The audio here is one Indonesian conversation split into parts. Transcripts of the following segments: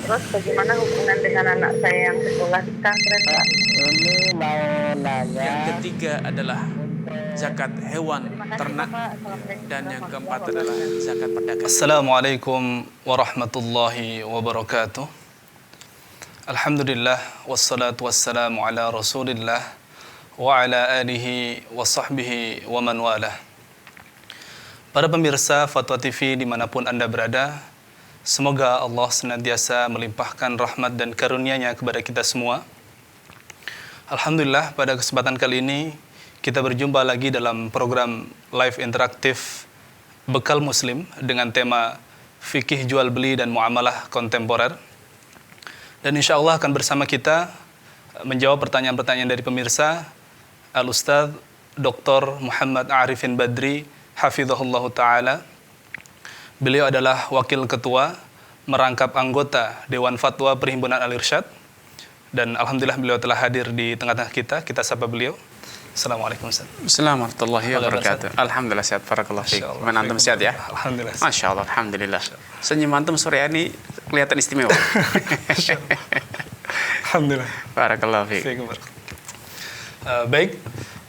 Terus bagaimana hubungan dengan anak saya yang sekolah di pesantren, Pak? Ini mau nanya. Yang ketiga adalah zakat hewan Terima kasih, ternak. Bapak. Assalamualaikum Dan yang keempat warahmatullahi adalah wabarakatuh. zakat perdagangan. Assalamualaikum warahmatullahi wabarakatuh. Alhamdulillah wassalatu wassalamu ala Rasulillah wa ala alihi wa sahbihi wa man walah. Para pemirsa Fatwa TV dimanapun Anda berada, semoga Allah senantiasa melimpahkan rahmat dan karunia-Nya kepada kita semua. Alhamdulillah, pada kesempatan kali ini kita berjumpa lagi dalam program live interaktif Bekal Muslim dengan tema Fikih Jual Beli dan Muamalah Kontemporer. Dan insya Allah akan bersama kita menjawab pertanyaan-pertanyaan dari pemirsa Al-Ustadz Dr. Muhammad Arifin Badri Hafizahullah Ta'ala. Beliau adalah Wakil Ketua merangkap anggota Dewan Fatwa Perhimpunan Al-Irsyad. Dan Alhamdulillah beliau telah hadir di tengah-tengah kita. Kita sapa beliau. Assalamualaikum Ustaz. Assalamualaikum warahmatullahi wabarakatuh. Alhamdulillah sehat, barakallahu fiik. Gimana antum sehat ya? Alhamdulillah. Masya Allah, alhamdulillah. Senyum antum sore ini kelihatan istimewa. Alhamdulillah. Barakallahu fiik. Baik,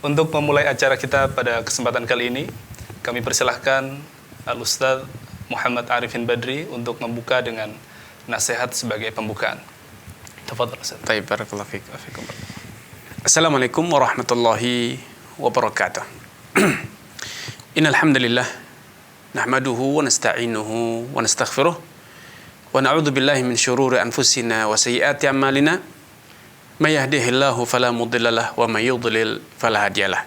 untuk memulai acara kita pada kesempatan kali ini, kami persilahkan Al-Ustadz Muhammad Arifin Badri untuk membuka dengan nasihat sebagai pembukaan. Tafadhal Ustaz. Baik, barakallahu fiik. Assalamualaikum warahmatullahi wabarakatuh. Innal hamdalillah nahmaduhu wa nasta'inuhu wa nastaghfiruh wa na'udzu billahi min syururi anfusina wa sayyiati a'malina may yahdihillahu fala mudilla lahu wa may yudlil fala hadiyalah.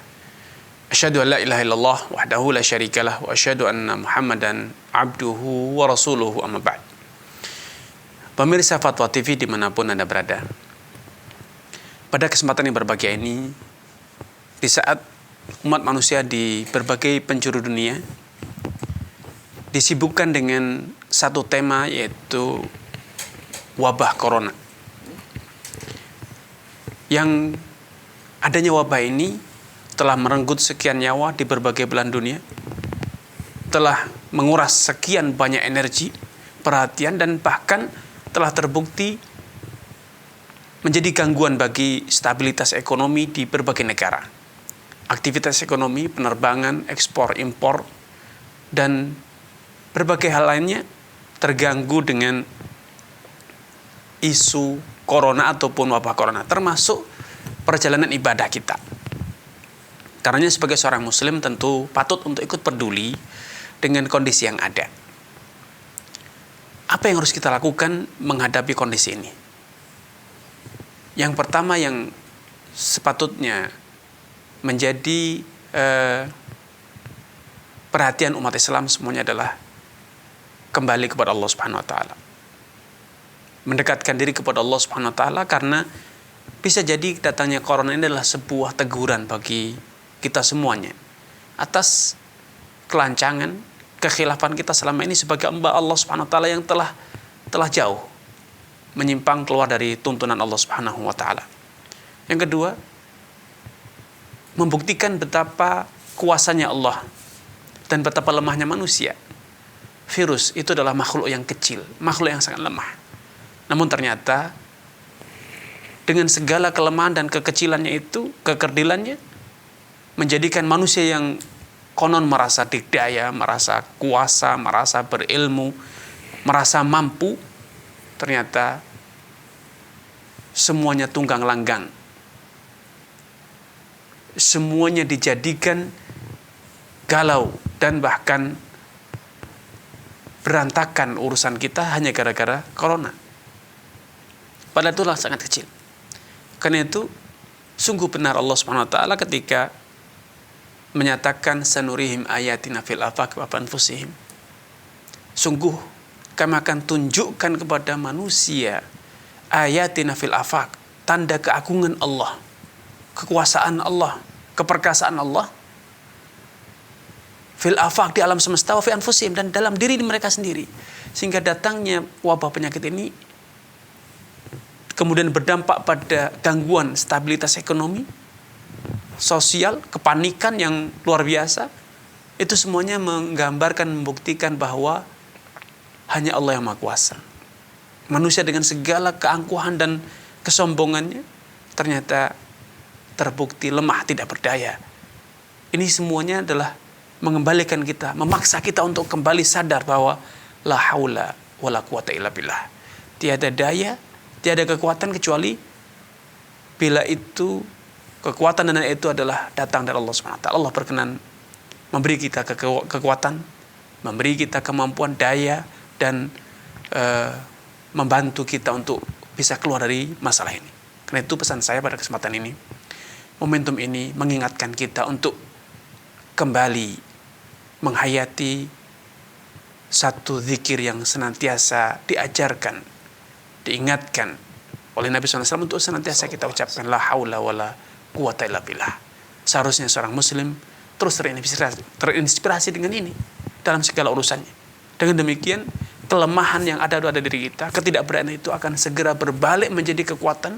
Asyhadu an la ilaha illallah wahdahu la syarikalah wa asyhadu anna Muhammadan abduhu wa rasuluhu amma ba'd. Pemirsa Fatwa TV dimanapun Anda berada, pada kesempatan yang berbahagia ini, di saat umat manusia di berbagai penjuru dunia disibukkan dengan satu tema, yaitu wabah corona. Yang adanya wabah ini telah merenggut sekian nyawa di berbagai belahan dunia, telah menguras sekian banyak energi, perhatian, dan bahkan telah terbukti menjadi gangguan bagi stabilitas ekonomi di berbagai negara. Aktivitas ekonomi, penerbangan, ekspor, impor, dan berbagai hal lainnya terganggu dengan isu corona ataupun wabah corona, termasuk perjalanan ibadah kita. Karena sebagai seorang muslim tentu patut untuk ikut peduli dengan kondisi yang ada. Apa yang harus kita lakukan menghadapi kondisi ini? Yang pertama yang sepatutnya menjadi perhatian umat Islam semuanya adalah kembali kepada Allah Subhanahu wa taala. Mendekatkan diri kepada Allah Subhanahu wa taala, karena bisa jadi datangnya corona ini adalah sebuah teguran bagi kita semuanya atas kelancangan, kekhilafan kita selama ini sebagai hamba Allah Subhanahu wa taala yang telah jauh menyimpang keluar dari tuntunan Allah Subhanahu wa taala. Yang kedua, membuktikan betapa kuasanya Allah dan betapa lemahnya manusia. Virus itu adalah makhluk yang kecil, makhluk yang sangat lemah. Namun ternyata dengan segala kelemahan dan kekecilannya itu, kekerdilannya, menjadikan manusia yang konon merasa dikdaya, merasa kuasa, merasa berilmu, merasa mampu, ternyata semuanya tunggang langgang. Semuanya dijadikan galau dan bahkan berantakan urusan kita hanya gara-gara corona. Padahal itulah sangat kecil. Karena itu sungguh benar Allah Subhanahu wa taala ketika menyatakan sanurihim ayatina fil afaq wa anfusihim. Sungguh kami akan tunjukkan kepada manusia ayatina fil afaq, tanda keagungan Allah, kekuasaan Allah, keperkasaan Allah, fil afaq, di alam semesta, wa fi anfusihim, dan dalam diri mereka sendiri. Sehingga datangnya wabah penyakit ini kemudian berdampak pada gangguan stabilitas ekonomi, sosial, kepanikan yang luar biasa. Itu semuanya menggambarkan, membuktikan bahwa hanya Allah yang Maha Kuasa. manusia dengan segala keangkuhan dan kesombongannya ternyata terbukti lemah, tidak berdaya. Ini semuanya adalah mengembalikan kita, memaksa kita untuk kembali sadar bahwa la haula wala quwata illa billah. Tiada daya, tiada kekuatan kecuali bila itu kekuatan dan itu adalah datang dari Allah SWT. Allah berkenan memberi kita kekuatan, memberi kita kemampuan, daya, dan membantu kita untuk bisa keluar dari masalah ini. Karena itu pesan saya pada kesempatan ini, momentum ini mengingatkan kita untuk kembali menghayati satu zikir yang senantiasa diajarkan, diingatkan oleh Nabi SAW untuk senantiasa kita ucapkan la haula wala quwata illa billah. Seharusnya seorang muslim terus terinspirasi dengan ini dalam segala urusannya. Dengan demikian kelemahan yang ada pada diri kita, ketidakberanian itu akan segera berbalik menjadi kekuatan,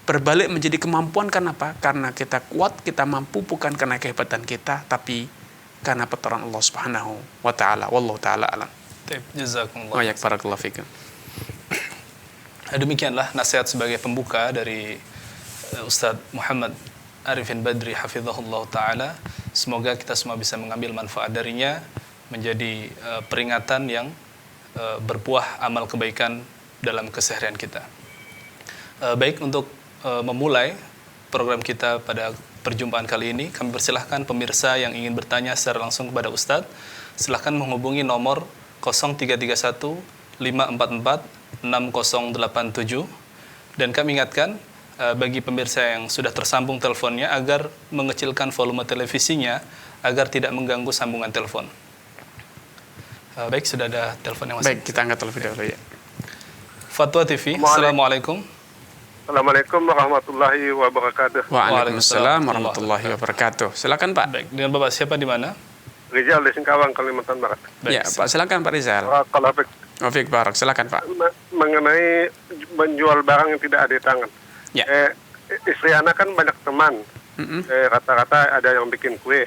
berbalik menjadi kemampuan. Karena apa? Karena kita kuat, kita mampu bukan karena kehebatan kita, tapi karena pertolongan Allah Subhanahu wa taala. Wallahu taala alam. Jazakumullah. Wa yak barakallahu fikum. Demikianlah nasihat sebagai pembuka dari Ustadz Muhammad Arifin Badri hafizahullah taala. Semoga kita semua bisa mengambil manfaat darinya, menjadi peringatan yang berbuah amal kebaikan dalam keseharian kita. Baik, untuk memulai program kita pada perjumpaan kali ini, kami persilahkan pemirsa yang ingin bertanya secara langsung kepada Ustadz, silahkan menghubungi nomor 0331 544 6087. Dan kami ingatkan bagi pemirsa yang sudah tersambung teleponnya agar mengecilkan volume televisinya agar tidak mengganggu sambungan telepon. Baik, sudah ada telepon yang masuk. Baik, kita angkat terlebih dahulu ya. Fatwa TV, Assalamualaikum. Assalamualaikum warahmatullahi wabarakatuh. Waalaikumsalam warahmatullahi wabarakatuh. Silakan Pak. Baik, dengan Bapak siapa di mana? Rizal di Singkawang, Kalimantan Barat. Ya, Pak, silakan Pak Rizal. Kalau Taufik Barak, silakan Pak. mengenai menjual barang yang tidak ada di tangan. Ya. Istri anak kan banyak teman. Rata-rata ada yang bikin kue.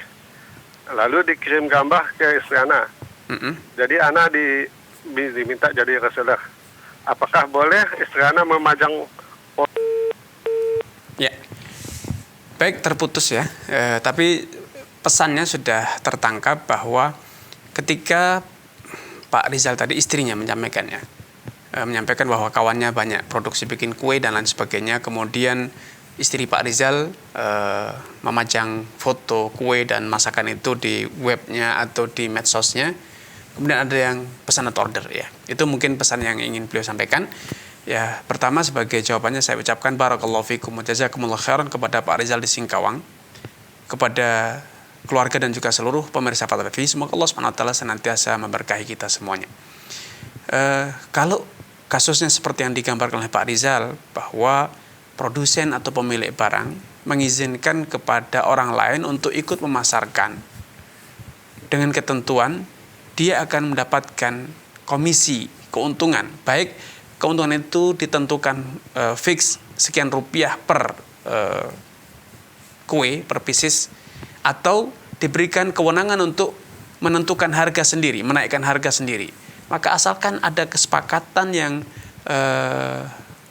Lalu dikirim gambar ke istri anak. Jadi anak diminta jadi reseller. Apakah boleh istri anak memajang? Ya. Baik, terputus ya. Tapi pesannya sudah tertangkap bahwa ketika Pak Rizal tadi istrinya menyampaikan bahwa kawannya banyak produksi bikin kue dan lain sebagainya, kemudian istri Pak Rizal memajang foto kue dan masakan itu di webnya atau di medsosnya, kemudian ada yang pesan atau order ya. Itu mungkin pesan yang ingin beliau sampaikan. Ya, pertama sebagai jawabannya saya ucapkan barakallahu fikum wa jazakumullah khairan kepada Pak Rizal di Singkawang, kepada keluarga dan juga seluruh pemirsa Fatwa TV. Semoga Allah SWT senantiasa memberkahi kita semuanya. Kalau kasusnya seperti yang digambarkan oleh Pak Rizal, bahwa produsen atau pemilik barang mengizinkan kepada orang lain untuk ikut memasarkan dengan ketentuan dia akan mendapatkan komisi, keuntungan, baik keuntungan itu ditentukan fix sekian rupiah per kue, per pieces, atau diberikan kewenangan untuk menentukan harga sendiri, menaikkan harga sendiri. Maka asalkan ada kesepakatan yang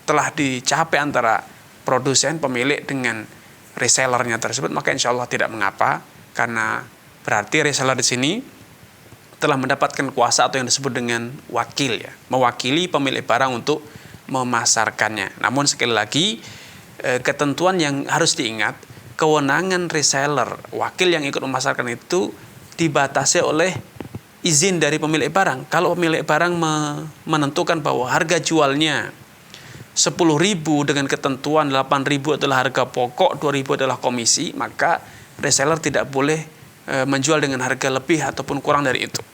telah dicapai antara produsen, pemilik dengan resellernya tersebut, maka insya Allah tidak mengapa, karena berarti reseller di sini telah mendapatkan kuasa atau yang disebut dengan wakil ya, mewakili pemilik barang untuk memasarkannya. Namun sekali lagi ketentuan yang harus diingat, kewenangan reseller, wakil yang ikut memasarkan itu dibatasi oleh izin dari pemilik barang. Kalau pemilik barang menentukan bahwa harga jualnya 10.000 dengan ketentuan 8.000 adalah harga pokok, 2.000 adalah komisi, maka reseller tidak boleh menjual dengan harga lebih ataupun kurang dari itu.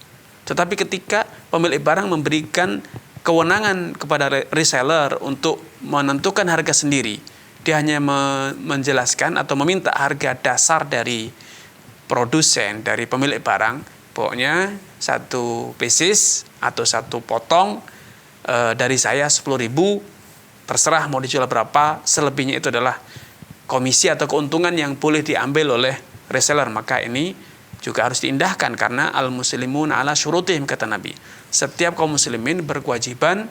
Tetapi ketika pemilik barang memberikan kewenangan kepada reseller untuk menentukan harga sendiri, dia hanya menjelaskan atau meminta harga dasar dari produsen, dari pemilik barang, pokoknya satu pieces atau satu potong dari saya 10.000, terserah mau dijual berapa, selebihnya itu adalah komisi atau keuntungan yang boleh diambil oleh reseller. Maka ini juga harus diindahkan karena al-muslimun ala syurutihim, kata Nabi. Setiap kaum muslimin berkewajiban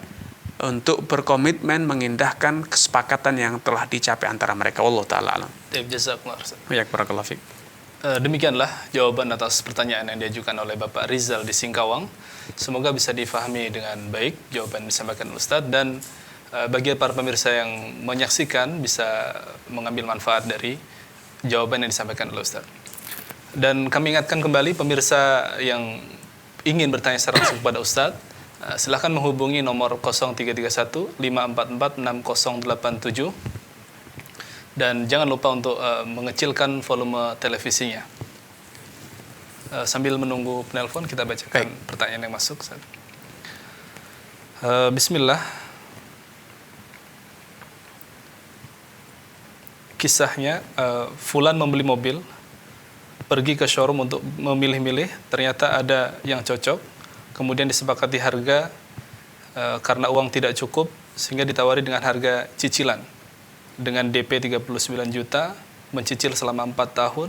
untuk berkomitmen mengindahkan kesepakatan yang telah dicapai antara mereka. Wallahu taala alam. Jazakumullah Ustaz. Ya, barakallahu fiik. Demikianlah jawaban atas pertanyaan yang diajukan oleh Bapak Rizal di Singkawang. Semoga bisa difahami dengan baik jawaban yang disampaikan Ustadz, dan bagi para pemirsa yang menyaksikan bisa mengambil manfaat dari jawaban yang disampaikan oleh Ustadz. Dan kami ingatkan kembali pemirsa yang ingin bertanya secara langsung kepada Ustadz, silahkan menghubungi nomor 0331 544 6087. Dan jangan lupa untuk mengecilkan volume televisinya. Sambil menunggu penelpon, kita bacakan pertanyaan yang masuk. Bismillah. Kisahnya, Fulan membeli mobil, pergi ke showroom untuk memilih-milih, ternyata ada yang cocok, kemudian disepakati harga karena uang tidak cukup, sehingga ditawari dengan harga cicilan. Dengan DP 39 juta, mencicil selama 4 tahun,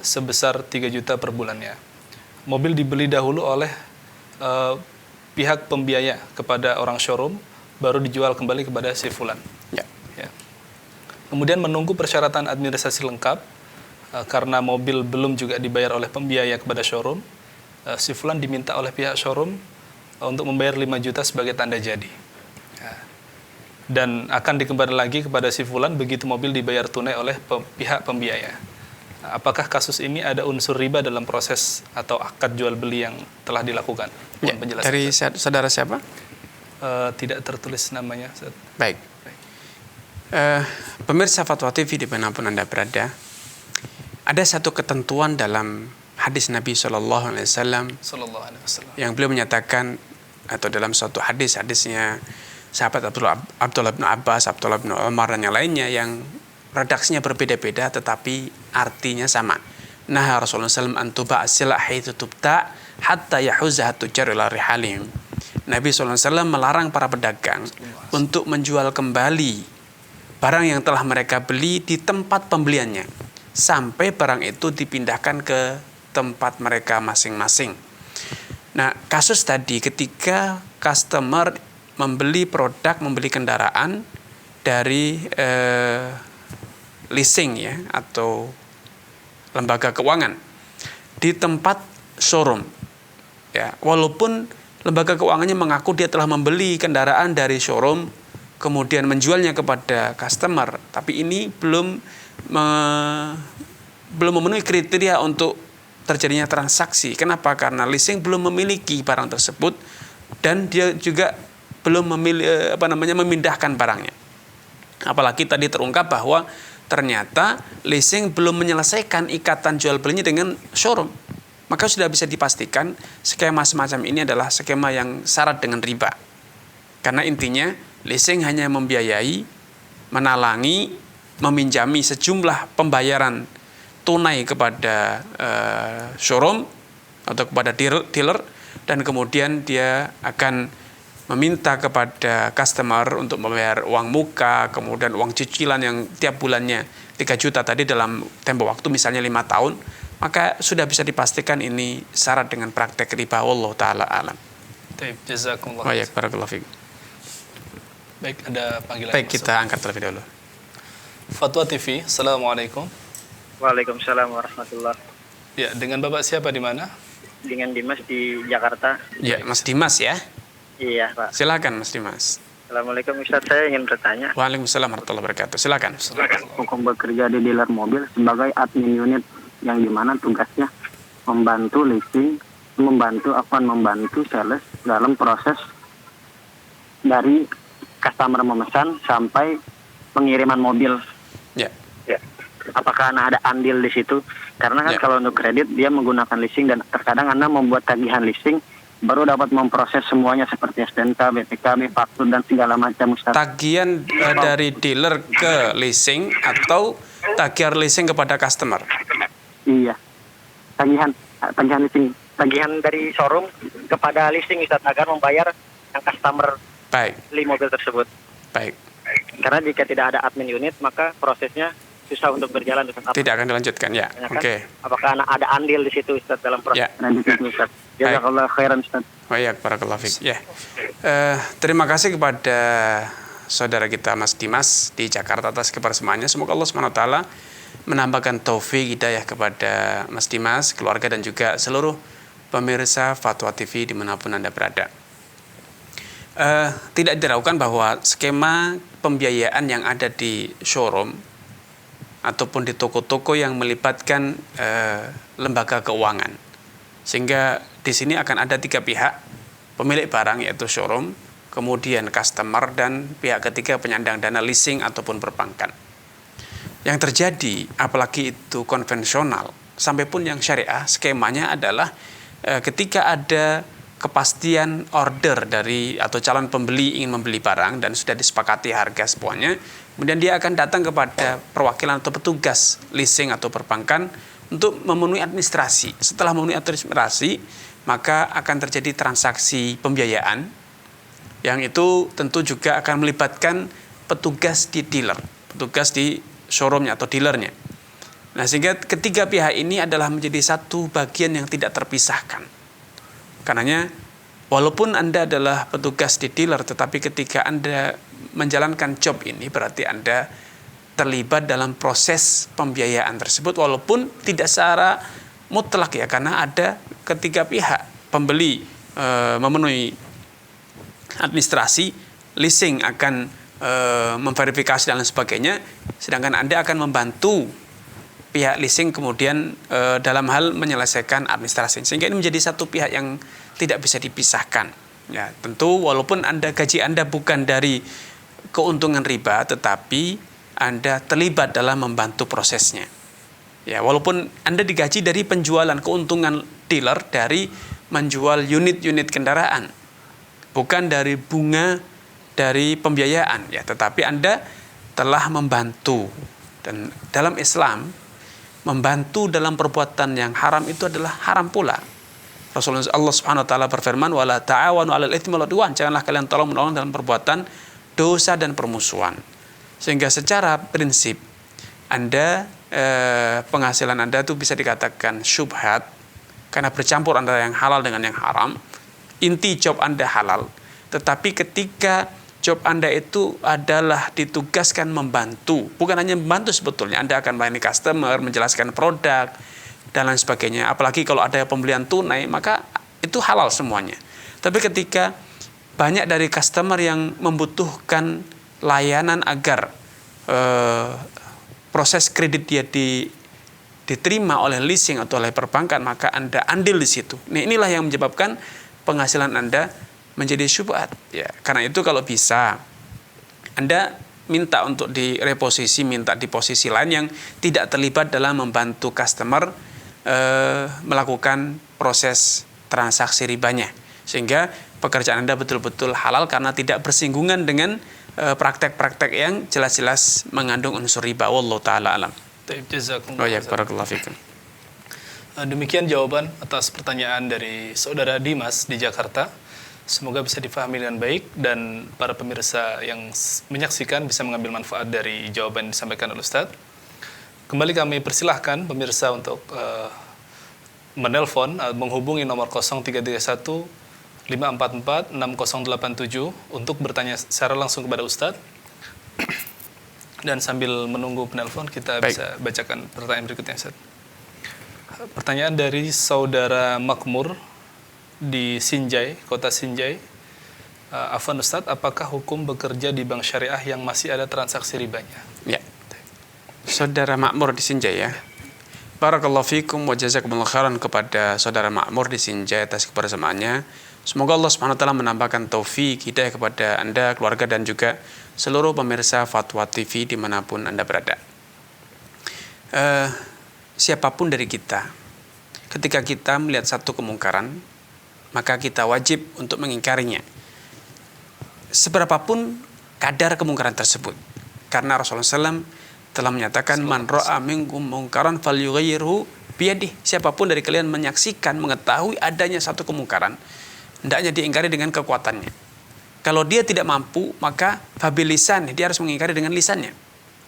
sebesar 3 juta per bulannya. Mobil dibeli dahulu oleh pihak pembiaya kepada orang showroom, baru dijual kembali kepada si Fulan. Ya. Kemudian menunggu persyaratan administrasi lengkap, karena mobil belum juga dibayar oleh pembiaya kepada showroom, si Fulan diminta oleh pihak showroom untuk membayar 5 juta sebagai tanda jadi. Dan akan dikembalikan lagi kepada si Fulan begitu mobil dibayar tunai oleh pihak pembiaya. Apakah kasus ini ada unsur riba dalam proses atau akad jual beli yang telah dilakukan? Ya, dari saudara siapa? Tidak tertulis namanya. Baik. Pemirsa Fatwa TV dimanapun Anda berada, ada satu ketentuan dalam hadis Nabi SAW yang beliau menyatakan, atau dalam suatu hadisnya sahabat Abdullah bin Abbas, Abdullah bin Umar, dan yang lainnya, yang redaksinya berbeda-beda tetapi artinya sama. Nah, Rasulullah SAW antuba asilah haitsu tubta hatta yahuzza tujar ila rihalihim. Nabi SAW melarang para pedagang untuk menjual kembali barang yang telah mereka beli di tempat pembeliannya sampai barang itu dipindahkan ke tempat mereka masing-masing. Nah, kasus tadi ketika customer membeli produk, membeli kendaraan dari leasing ya, atau lembaga keuangan di tempat showroom ya, walaupun lembaga keuangannya mengaku dia telah membeli kendaraan dari showroom kemudian menjualnya kepada customer, tapi ini belum memenuhi kriteria untuk terjadinya transaksi. Kenapa? Karena leasing belum memiliki barang tersebut dan dia juga belum memindahkan barangnya. Apalagi tadi terungkap bahwa ternyata leasing belum menyelesaikan ikatan jual belinya dengan showroom. Maka sudah bisa dipastikan skema semacam ini adalah skema yang syarat dengan riba. Karena intinya leasing hanya membiayai, menalangi, meminjami sejumlah pembayaran tunai kepada showroom atau kepada dealer, dan kemudian dia akan meminta kepada customer untuk membayar uang muka, kemudian uang cicilan yang tiap bulannya 3 juta tadi dalam tempo waktu misalnya 5 tahun, maka sudah bisa dipastikan ini syarat dengan praktek riba. Wallahu taala alam. Baik, jazakumullah. Baik, barakallahu fiik. Baik, ada panggilan. Baik, kita angkat terlebih dahulu. Fatwa TV, Assalamualaikum. Waalaikumsalam warahmatullahi. Ya, dengan Bapak siapa di mana? Dengan Dimas di Jakarta. Ya, Mas Dimas ya. Iya, Pak. Silakan Mas Dimas. Assalamualaikum Ustaz, saya ingin bertanya. Waalaikumsalam warahmatullahi wabarakatuh. Silakan. Hukum bekerja di dealer mobil sebagai admin unit yang dimana tugasnya membantu leasing, membantu sales dalam proses dari customer memesan sampai pengiriman mobil. Ya. Apakah Anda ada andil di situ? Karena kan kalau untuk kredit dia menggunakan leasing dan terkadang Anda membuat tagihan leasing baru dapat memproses semuanya seperti STNK, BPKB, faktur dan segala macam, Ustaz. Tagihan dari dealer ke leasing atau tagihan leasing kepada customer? Iya. Tagihan leasing. Tagihan dari showroom kepada leasing, Ustaz, agar membayar yang customer beli mobil tersebut. Baik. Karena jika tidak ada admin unit, maka prosesnya susah untuk berjalan, Ustaz. Tidak akan dilanjutkan, ya. Oke. Apakah ada andil di situ, Ustaz, dalam proses kredit itu, Ustaz? Jazakallah khairan Ustaz. Baik, barakallahu fiik. Ya. Terima kasih kepada saudara kita Mas Dimas di Jakarta atas kebersamaannya. Semoga Allah Subhanahu wa taala menambahkan taufik hidayah kepada Mas Dimas, keluarga dan juga seluruh pemirsa Fatwa TV dimanapun Anda berada. Tidak diragukan bahwa skema pembiayaan yang ada di showroom ataupun di toko-toko yang melibatkan lembaga keuangan, sehingga di sini akan ada 3 pihak, pemilik barang yaitu showroom, kemudian customer, dan pihak ketiga penyandang dana leasing ataupun perbankan. Yang terjadi, apalagi itu konvensional, sampai pun yang syariah, skemanya adalah ketika ada kepastian order dari atau calon pembeli ingin membeli barang dan sudah disepakati harga semuanya, kemudian dia akan datang kepada perwakilan atau petugas leasing atau perbankan untuk memenuhi administrasi. Setelah memenuhi administrasi, maka akan terjadi transaksi pembiayaan yang itu tentu juga akan melibatkan petugas di dealer, petugas di showroomnya atau dealernya. Nah, sehingga ketiga pihak ini adalah menjadi satu bagian yang tidak terpisahkan. Karenanya, walaupun Anda adalah petugas di dealer, tetapi ketika Anda menjalankan job ini, berarti Anda terlibat dalam proses pembiayaan tersebut, walaupun tidak secara mutlak ya, karena ada ketiga pihak, pembeli memenuhi administrasi, leasing akan memverifikasi dan lain sebagainya, sedangkan Anda akan membantu pihak leasing kemudian dalam hal menyelesaikan administrasi, sehingga ini menjadi satu pihak yang tidak bisa dipisahkan. Ya, tentu walaupun gaji Anda bukan dari keuntungan riba, tetapi Anda terlibat dalam membantu prosesnya. Ya, walaupun Anda digaji dari penjualan, keuntungan dealer dari menjual unit-unit kendaraan, bukan dari bunga dari pembiayaan, ya, tetapi Anda telah membantu. Dan dalam Islam, membantu dalam perbuatan yang haram itu adalah haram pula. Rasulullah Allah Subhanahu wa taala berfirman, "Wala ta'awanu 'alal itsmi wal 'udwan." Janganlah kalian tolong menolong dalam perbuatan dosa dan permusuhan. Sehingga secara prinsip Anda penghasilan Anda itu bisa dikatakan syubhat karena bercampur antara yang halal dengan yang haram. Inti job Anda halal, tetapi ketika job Anda itu adalah ditugaskan membantu, bukan hanya membantu sebetulnya, Anda akan melayani customer, menjelaskan produk dan lain sebagainya. Apalagi kalau ada pembelian tunai, maka itu halal semuanya. Tapi ketika banyak dari customer yang membutuhkan layanan agar proses kredit dia diterima oleh leasing atau oleh perbankan, maka Anda andil di situ. Nah, inilah yang menyebabkan penghasilan Anda menjadi syubhat. Ya, karena itu kalau bisa Anda minta untuk direposisi, minta di posisi lain yang tidak terlibat dalam membantu customer melakukan proses transaksi ribanya, sehingga pekerjaan Anda betul-betul halal karena tidak bersinggungan dengan praktek-praktek yang jelas-jelas mengandung unsur riba. Wallahu taala alam. Barakallahu fikum. Demikian jawaban atas pertanyaan dari saudara Dimas di Jakarta. Semoga bisa difahami dengan baik dan para pemirsa yang menyaksikan bisa mengambil manfaat dari jawaban yang disampaikan oleh Ustaz. Kembali kami persilahkan pemirsa untuk menelpon, menghubungi nomor 0331 544 6087 untuk bertanya secara langsung kepada Ustadz. Dan sambil menunggu penelpon, kita bisa bacakan pertanyaan berikutnya, Ustadz. Pertanyaan dari saudara Makmur di Sinjai, kota Sinjai. Afwan Ustadz, apakah hukum bekerja di bank syariah yang masih ada transaksi ribanya? Ya. Saudara Makmur di Sinjai ya. Barakallahu fikum wa jazakumullahu khairan kepada saudara Makmur di Sinjai atas kebersamaannya. Semoga Allah Subhanahu wa taala menambahkan taufik hidayah kepada Anda, keluarga dan juga seluruh pemirsa Fatwa TV dimanapun Anda berada. Siapapun dari kita, ketika kita melihat satu kemungkaran, maka kita wajib untuk mengingkarinya. Seberapapun kadar kemungkaran tersebut. Karena Rasulullah SAW telah menyatakan, man ra'a minkum mungkaran falyughayyirhu biyadihi. Siapapun dari kalian menyaksikan, mengetahui adanya satu kemungkaran, hendaknya diingkari dengan kekuatannya. Kalau dia tidak mampu, maka fabilisan, dia harus mengingkari dengan lisannya.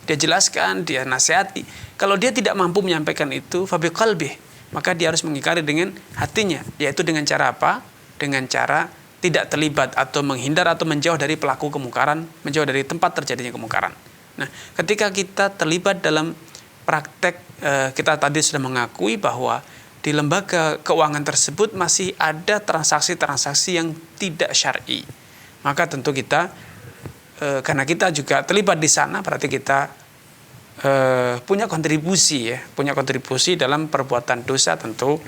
Dia jelaskan, dia nasihati. Kalau dia tidak mampu menyampaikan itu, fabiqalbih, maka dia harus mengingkari dengan hatinya, yaitu dengan cara apa? Dengan cara tidak terlibat atau menghindar atau menjauh dari pelaku kemungkaran, menjauh dari tempat terjadinya kemungkaran. Nah, ketika kita terlibat dalam praktek, kita tadi sudah mengakui bahwa di lembaga keuangan tersebut masih ada transaksi-transaksi yang tidak syar'i. Maka tentu kita, karena kita juga terlibat di sana, berarti kita punya kontribusi dalam perbuatan dosa. Tentu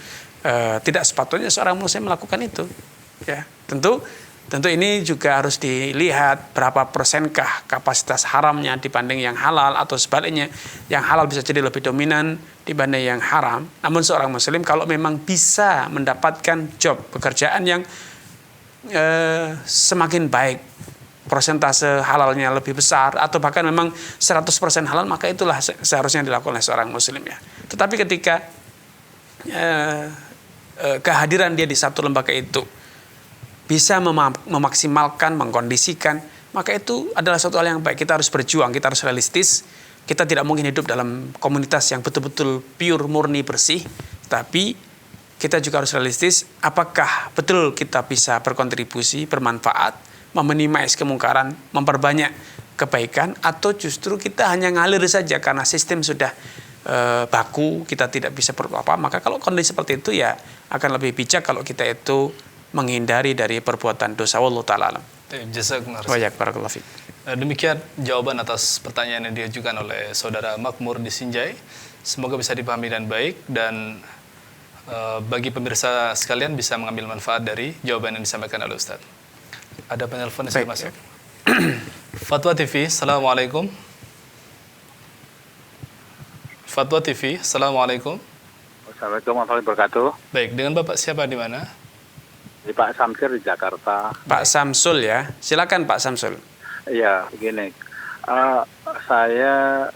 tidak sepatutnya seorang muslim melakukan itu. Ya, tentu ini juga harus dilihat berapa persenkah kapasitas haramnya dibanding yang halal, atau sebaliknya yang halal bisa jadi lebih dominan dibanding yang haram. Namun seorang muslim kalau memang bisa mendapatkan pekerjaan yang semakin baik, persentase halalnya lebih besar, atau bahkan memang 100% halal, maka itulah seharusnya dilakukan oleh seorang muslim ya. Tetapi ketika kehadiran dia di satu lembaga itu bisa memaksimalkan, mengkondisikan, maka itu adalah suatu hal yang baik. Kita harus berjuang, kita harus realistis. Kita tidak mungkin hidup dalam komunitas yang betul-betul pure, murni, bersih. Tapi kita juga harus realistis, apakah betul kita bisa berkontribusi, bermanfaat, meminimais kemungkaran, memperbanyak kebaikan, atau justru kita hanya ngalir saja karena sistem sudah baku, kita tidak bisa berapa. Maka kalau kondisi seperti itu ya akan lebih bijak kalau kita itu menghindari dari perbuatan dosa. Wallahu ta'ala alam. Jazakumullah. Barakallahu fiik. Demikian jawaban atas pertanyaan yang diajukan oleh saudara Makmur di Sinjai. Semoga bisa dipahami dan baik, dan bagi pemirsa sekalian bisa mengambil manfaat dari jawaban yang disampaikan oleh Ustaz. Ada penelpon yang sudah masuk. Fatwa TV, Assalamualaikum. Fatwa TV, Assalamualaikum. Assalamualaikum warahmatullahi wabarakatuh. Baik, dengan Bapak siapa di mana? Di Pak Samsir di Jakarta. Pak Samsul ya, silakan Pak Samsul. Iya, begini. Saya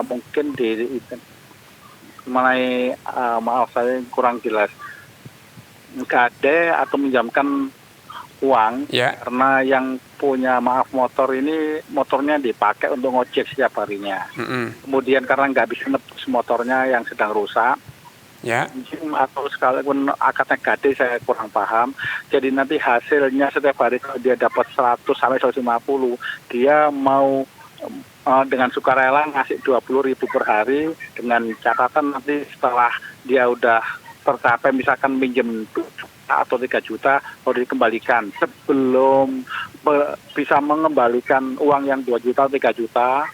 mungkin mengenai maaf saya kurang jelas. Gade atau minjamkan uang ya. Karena yang punya motor ini motornya dipakai untuk ngojek setiap harinya. Kemudian karena nggak bisa nebus motornya yang sedang rusak, ya, atau sekalipun akadnya gade saya kurang paham. Jadi nanti hasilnya setiap hari kalau dia dapat 100 sampai 150, dia mau dengan sukarela ngasih 20.000 per hari, dengan catatan nanti setelah dia udah tercapai misalkan minjem 2 juta atau 3 juta harus dikembalikan. Sebelum bisa mengembalikan uang yang 2 juta atau 3 juta,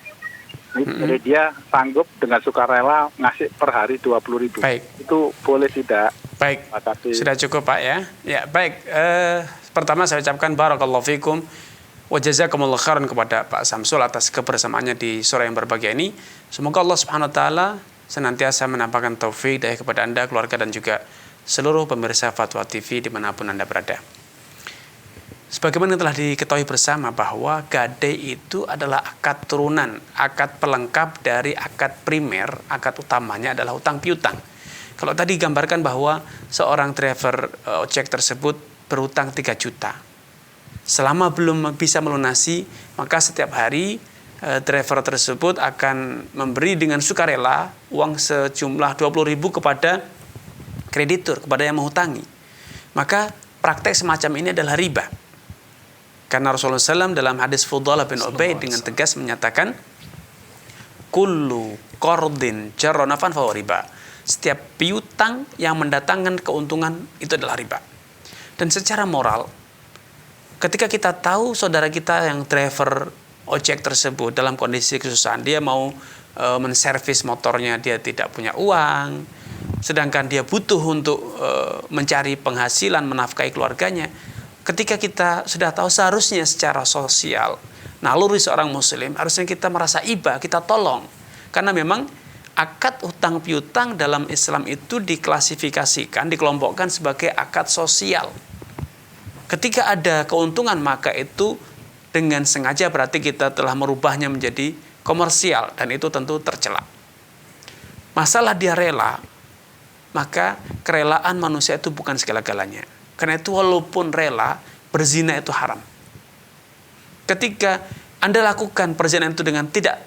jadi dia sanggup dengan sukarela ngasih per hari 20.000. Baik. Itu boleh tidak? Baik. Sudah cukup Pak ya. Ya baik. Pertama saya ucapkan barakallahu fikum wa jazakumullahu khairan kepada Pak Samsul atas kebersamaannya di sore yang berbahagia ini. Semoga Allah Subhanahu wa taala senantiasa menampakkan taufik dari kepada Anda, keluarga, dan juga seluruh pemirsa Fatwa TV dimanapun Anda berada. Sebagaimana telah diketahui bersama bahwa gade itu adalah akad turunan, akad pelengkap dari akad primer. Akad utamanya adalah utang piutang. Kalau tadi gambarkan bahwa seorang driver ojek tersebut berutang 3 juta. Selama belum bisa melunasi, maka setiap hari driver tersebut akan memberi dengan sukarela uang sejumlah 20.000 kepada kreditur, kepada yang menghutangi. Maka praktek semacam ini adalah riba. Karena Rasulullah SAW dalam hadis Fudalah bin Ubaid dengan tegas menyatakan, kullu qardin jarra naf'an fahuwa riba. Setiap piutang yang mendatangkan keuntungan itu adalah riba. Dan secara moral, ketika kita tahu saudara kita yang driver ojek tersebut dalam kondisi kesusahan, dia mau menservis motornya, dia tidak punya uang, sedangkan dia butuh untuk mencari penghasilan, menafkahi keluarganya. Ketika kita sudah tahu seharusnya secara sosial, naluri seorang muslim, harusnya kita merasa iba, kita tolong. Karena memang akad utang piutang dalam Islam itu diklasifikasikan, dikelompokkan sebagai akad sosial. Ketika ada keuntungan, maka itu dengan sengaja berarti kita telah merubahnya menjadi komersial, dan itu tentu tercela. Masalah dia rela, maka kerelaan manusia itu bukan segala-galanya. Karena itu walaupun rela, berzina itu haram. Ketika Anda lakukan perzinahan itu dengan tidak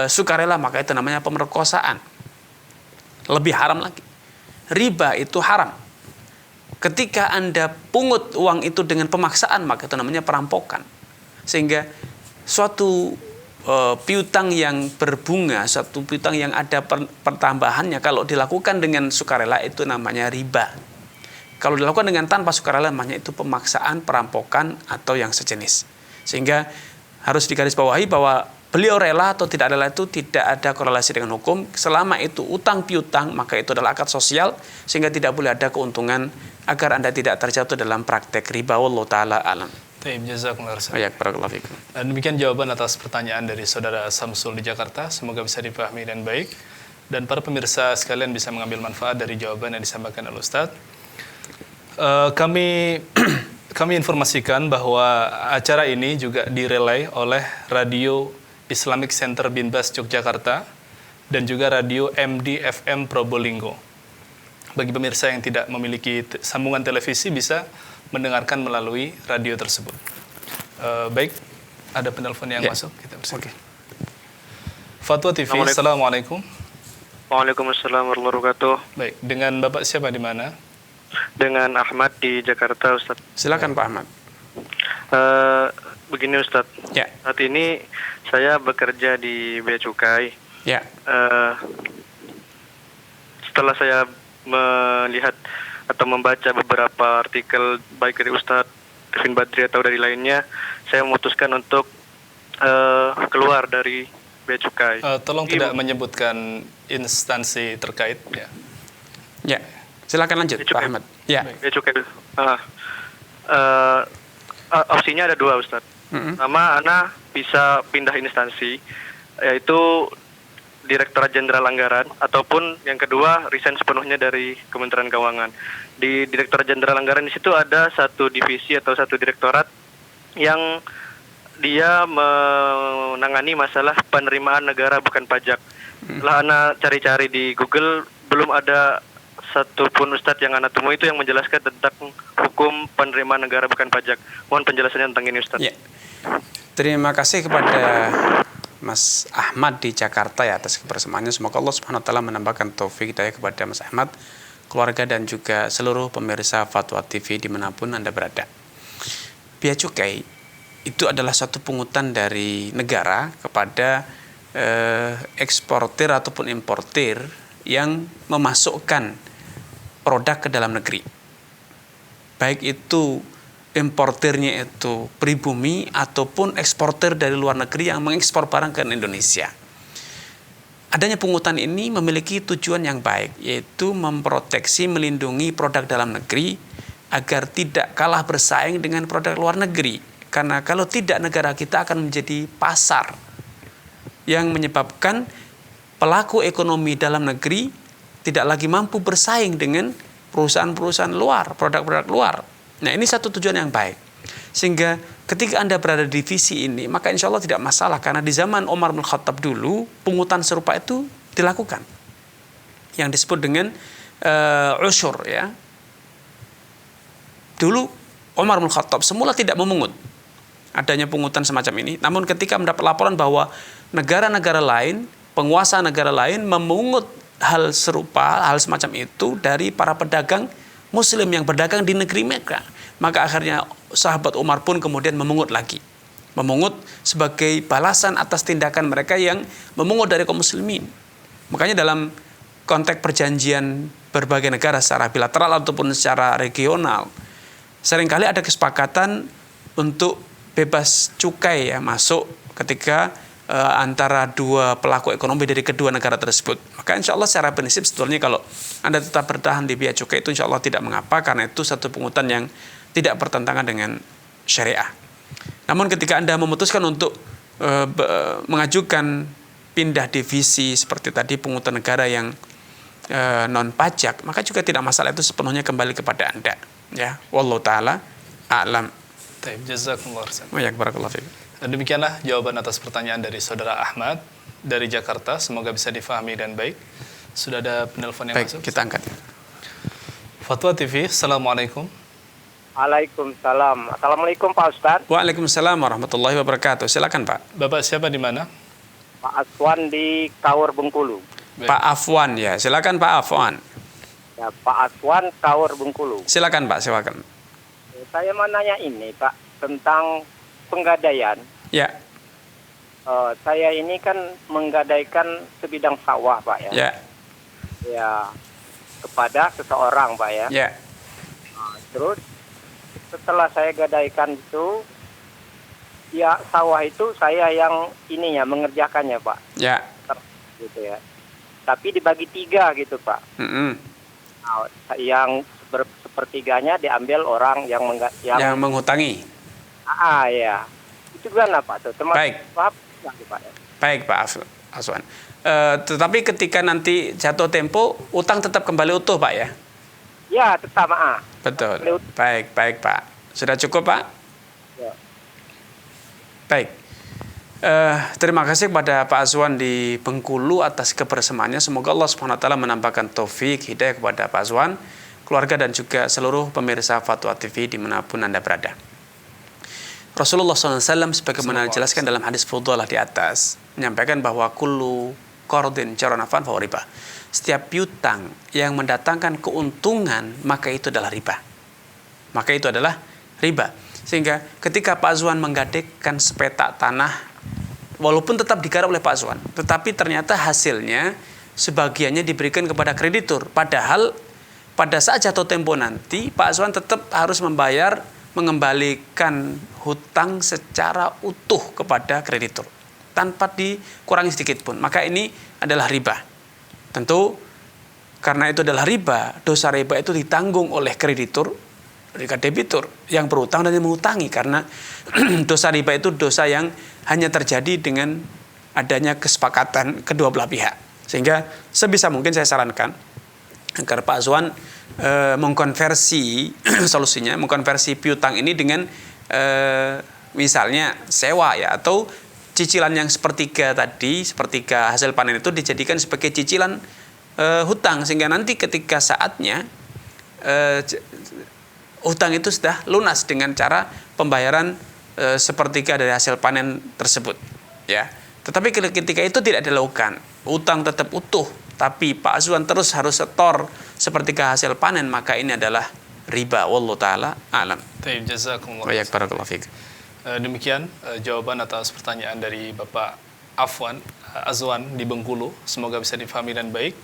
sukarela, maka itu namanya pemerkosaan. Lebih haram lagi. riba itu haram. Ketika Anda pungut uang itu dengan pemaksaan, maka itu namanya perampokan. Sehingga suatu piutang yang berbunga, suatu piutang yang ada pertambahannya, kalau dilakukan dengan sukarela itu namanya riba. Kalau dilakukan dengan tanpa sukarela, namanya itu pemaksaan, perampokan, atau yang sejenis. Sehingga harus digarisbawahi bahwa beliau rela atau tidak rela itu tidak ada korelasi dengan hukum. Selama itu utang piutang, maka itu adalah akad sosial, sehingga tidak boleh ada keuntungan agar Anda tidak terjatuh dalam praktek riba. Wallahu ta'ala alam. Taib, jazakumullah khairan. Baik, barakallahu fikum. Dan demikian jawaban atas pertanyaan dari saudara Samsul di Jakarta. Semoga bisa dipahami dan baik. Dan para pemirsa sekalian bisa mengambil manfaat dari jawaban yang disampaikan oleh Ustaz. Kami informasikan bahwa acara ini juga direlay oleh Radio Islamic Center Binbas Yogyakarta dan juga Radio MDFM Probolinggo. Bagi pemirsa yang tidak memiliki sambungan televisi bisa mendengarkan melalui radio tersebut. Baik, ada penelpon yang masuk. Kita bersama. Okay. Fatwa TV, Assalamualaikum. Waalaikumsalam warahmatullahi wabarakatuh. Baik, dengan Bapak siapa di mana? Dengan Ahmad di Jakarta, Ustaz. Silakan Pak Ahmad. Begini Ustaz. Ya. Saat ini saya bekerja di Bea Cukai. Ya. Setelah saya melihat atau membaca beberapa artikel baik dari Ustaz Kevin Badri atau dari lainnya, saya memutuskan untuk keluar dari Bea Cukai. Tolong tidak menyebutkan instansi terkait. Ya. Ya. Silakan lanjut Pak Ahmad. Ya. Bea Cukai. Opsinya ada dua, Ustaz. Pertama, Ana bisa pindah instansi, yaitu Direktorat Jenderal Anggaran, ataupun yang kedua resign sepenuhnya dari Kementerian Keuangan. Di Direktorat Jenderal Anggaran di situ ada satu divisi atau satu direktorat yang dia menangani masalah penerimaan negara bukan pajak. Setelah Ana cari-cari di Google, belum ada satupun Ustadz yang Ana temui itu yang menjelaskan tentang hukum penerimaan negara bukan pajak. Mohon penjelasannya tentang ini, Ustadz. Ya. Terima kasih kepada Mas Ahmad di Jakarta ya atas kebersamaannya. Semoga Allah Subhanahu wa taala menambahkan taufik hidayah kepada Mas Ahmad, keluarga dan juga seluruh pemirsa Fatwa TV dimanapun Anda berada. Bea Cukai itu adalah suatu pungutan dari negara kepada eksportir ataupun importir yang memasukkan produk ke dalam negeri. Baik itu importirnya itu pribumi ataupun eksportir dari luar negeri yang mengekspor barang ke Indonesia. Adanya pungutan ini memiliki tujuan yang baik, yaitu memproteksi, melindungi produk dalam negeri agar tidak kalah bersaing dengan produk luar negeri. Karena kalau tidak, negara kita akan menjadi pasar yang menyebabkan pelaku ekonomi dalam negeri tidak lagi mampu bersaing dengan perusahaan-perusahaan luar, produk-produk luar. Nah, ini satu tujuan yang baik. Sehingga ketika Anda berada di divisi ini, maka insya Allah tidak masalah. Karena di zaman Umar bin Khattab dulu, pungutan serupa itu dilakukan. Yang disebut dengan usyur. Ya. Dulu Umar bin Khattab semula tidak memungut adanya pungutan semacam ini. Namun ketika mendapat laporan bahwa negara-negara lain, penguasa negara lain memungut hal serupa, hal semacam itu dari para pedagang Muslim yang berdagang di negeri mereka, maka akhirnya sahabat Umar pun kemudian memungut lagi. Memungut sebagai balasan atas tindakan mereka yang memungut dari kaum muslimin. Makanya dalam konteks perjanjian berbagai negara secara bilateral ataupun secara regional, seringkali ada kesepakatan untuk bebas cukai ya masuk ketika antara dua pelaku ekonomi dari kedua negara tersebut. Maka insya Allah secara prinsip sebetulnya kalau Anda tetap bertahan di bea cukai itu insya Allah tidak mengapa, karena itu satu pungutan yang tidak bertentangan dengan syariah. Namun ketika Anda memutuskan untuk mengajukan pindah divisi seperti tadi pungutan negara yang non pajak, maka juga tidak masalah, itu sepenuhnya kembali kepada Anda. Ya, wallahu taala a'lam. Baik, jazakumullah khairan. Wa barakallahu fiik. Dan demikianlah jawaban atas pertanyaan dari saudara Ahmad dari Jakarta. Semoga bisa difahami dan baik. Sudah ada penelpon yang masuk. Kita angkat. Fatwa TV, Assalamualaikum. Waalaikumsalam. Assalamualaikum Pak Ustadz. Waalaikumsalam warahmatullahi wabarakatuh. Silakan Pak. Bapak siapa di mana? Pak Afwan di Kaur Bengkulu. Baik. Pak Afwan ya. Silakan Pak Afwan. Ya, Pak Aswan, Tower Bengkulu. Silakan Pak, silakan. Saya mau nanya ini Pak tentang penggadaian. Ya. Saya ini kan menggadaikan sebidang sawah Pak ya. Ya. Ya, kepada seseorang Pak ya. Ya. Terus setelah saya gadaikan itu, ya sawah itu saya yang ininya mengerjakannya Pak. Ya. Gitu ya. Tapi dibagi 3 gitu Pak. Nah, yang sepertiganya diambil orang yang menghutangi. Ya. Itu gimana Pak tuh? Baik. Pak ya? Baik Pak Aswan. Tetapi ketika nanti jatuh tempo, utang tetap kembali utuh Pak ya? Ya, tetap Betul. Baik Pak. Sudah cukup Pak? Ya. Baik. Terima kasih kepada Pak Azwan di Bengkulu atas kebersamaannya. Semoga Allah Subhanahu wa taala menambahkan taufik hidayah kepada Pak Azwan, keluarga dan juga seluruh pemirsa Fatwa TV dimanapun Anda berada. Rasulullah SAW sebagaimana dijelaskan dalam hadis Fudhalah di atas menyampaikan bahwa kullu qardin jarra naf'an fa riba. Setiap piutang yang mendatangkan keuntungan maka itu adalah riba. Sehingga ketika Pak Azwan menggadaikan sepetak tanah, walaupun tetap digarap oleh Pak Azwan, tetapi ternyata hasilnya sebagiannya diberikan kepada kreditur. Padahal pada saat jatuh tempo nanti Pak Azwan tetap harus mengembalikan hutang secara utuh kepada kreditur tanpa dikurangi sedikit pun. Maka ini adalah riba. Tentu karena itu adalah riba, dosa riba itu ditanggung oleh kreditur, debitur yang berutang dan yang menghutangi, karena dosa riba itu dosa yang hanya terjadi dengan adanya kesepakatan kedua belah pihak. Sehingga sebisa mungkin saya sarankan agar Pak Azwan mengkonversi solusinya, mengkonversi piutang ini dengan misalnya sewa ya, atau cicilan yang sepertiga hasil panen itu dijadikan sebagai cicilan hutang, sehingga nanti ketika saatnya hutang itu sudah lunas dengan cara pembayaran sepertiga dari hasil panen tersebut ya. Tetapi ketika itu tidak dilakukan, hutang tetap utuh, tapi Pak Azwan terus harus setor sepertiga hasil panen, maka ini adalah riba. Wallahu taala alam. Baik, jazakumullah. Wa barakallahu fiik. Demikian jawaban atas pertanyaan dari Bapak Azwan di Bengkulu. Semoga bisa difahami dan baik,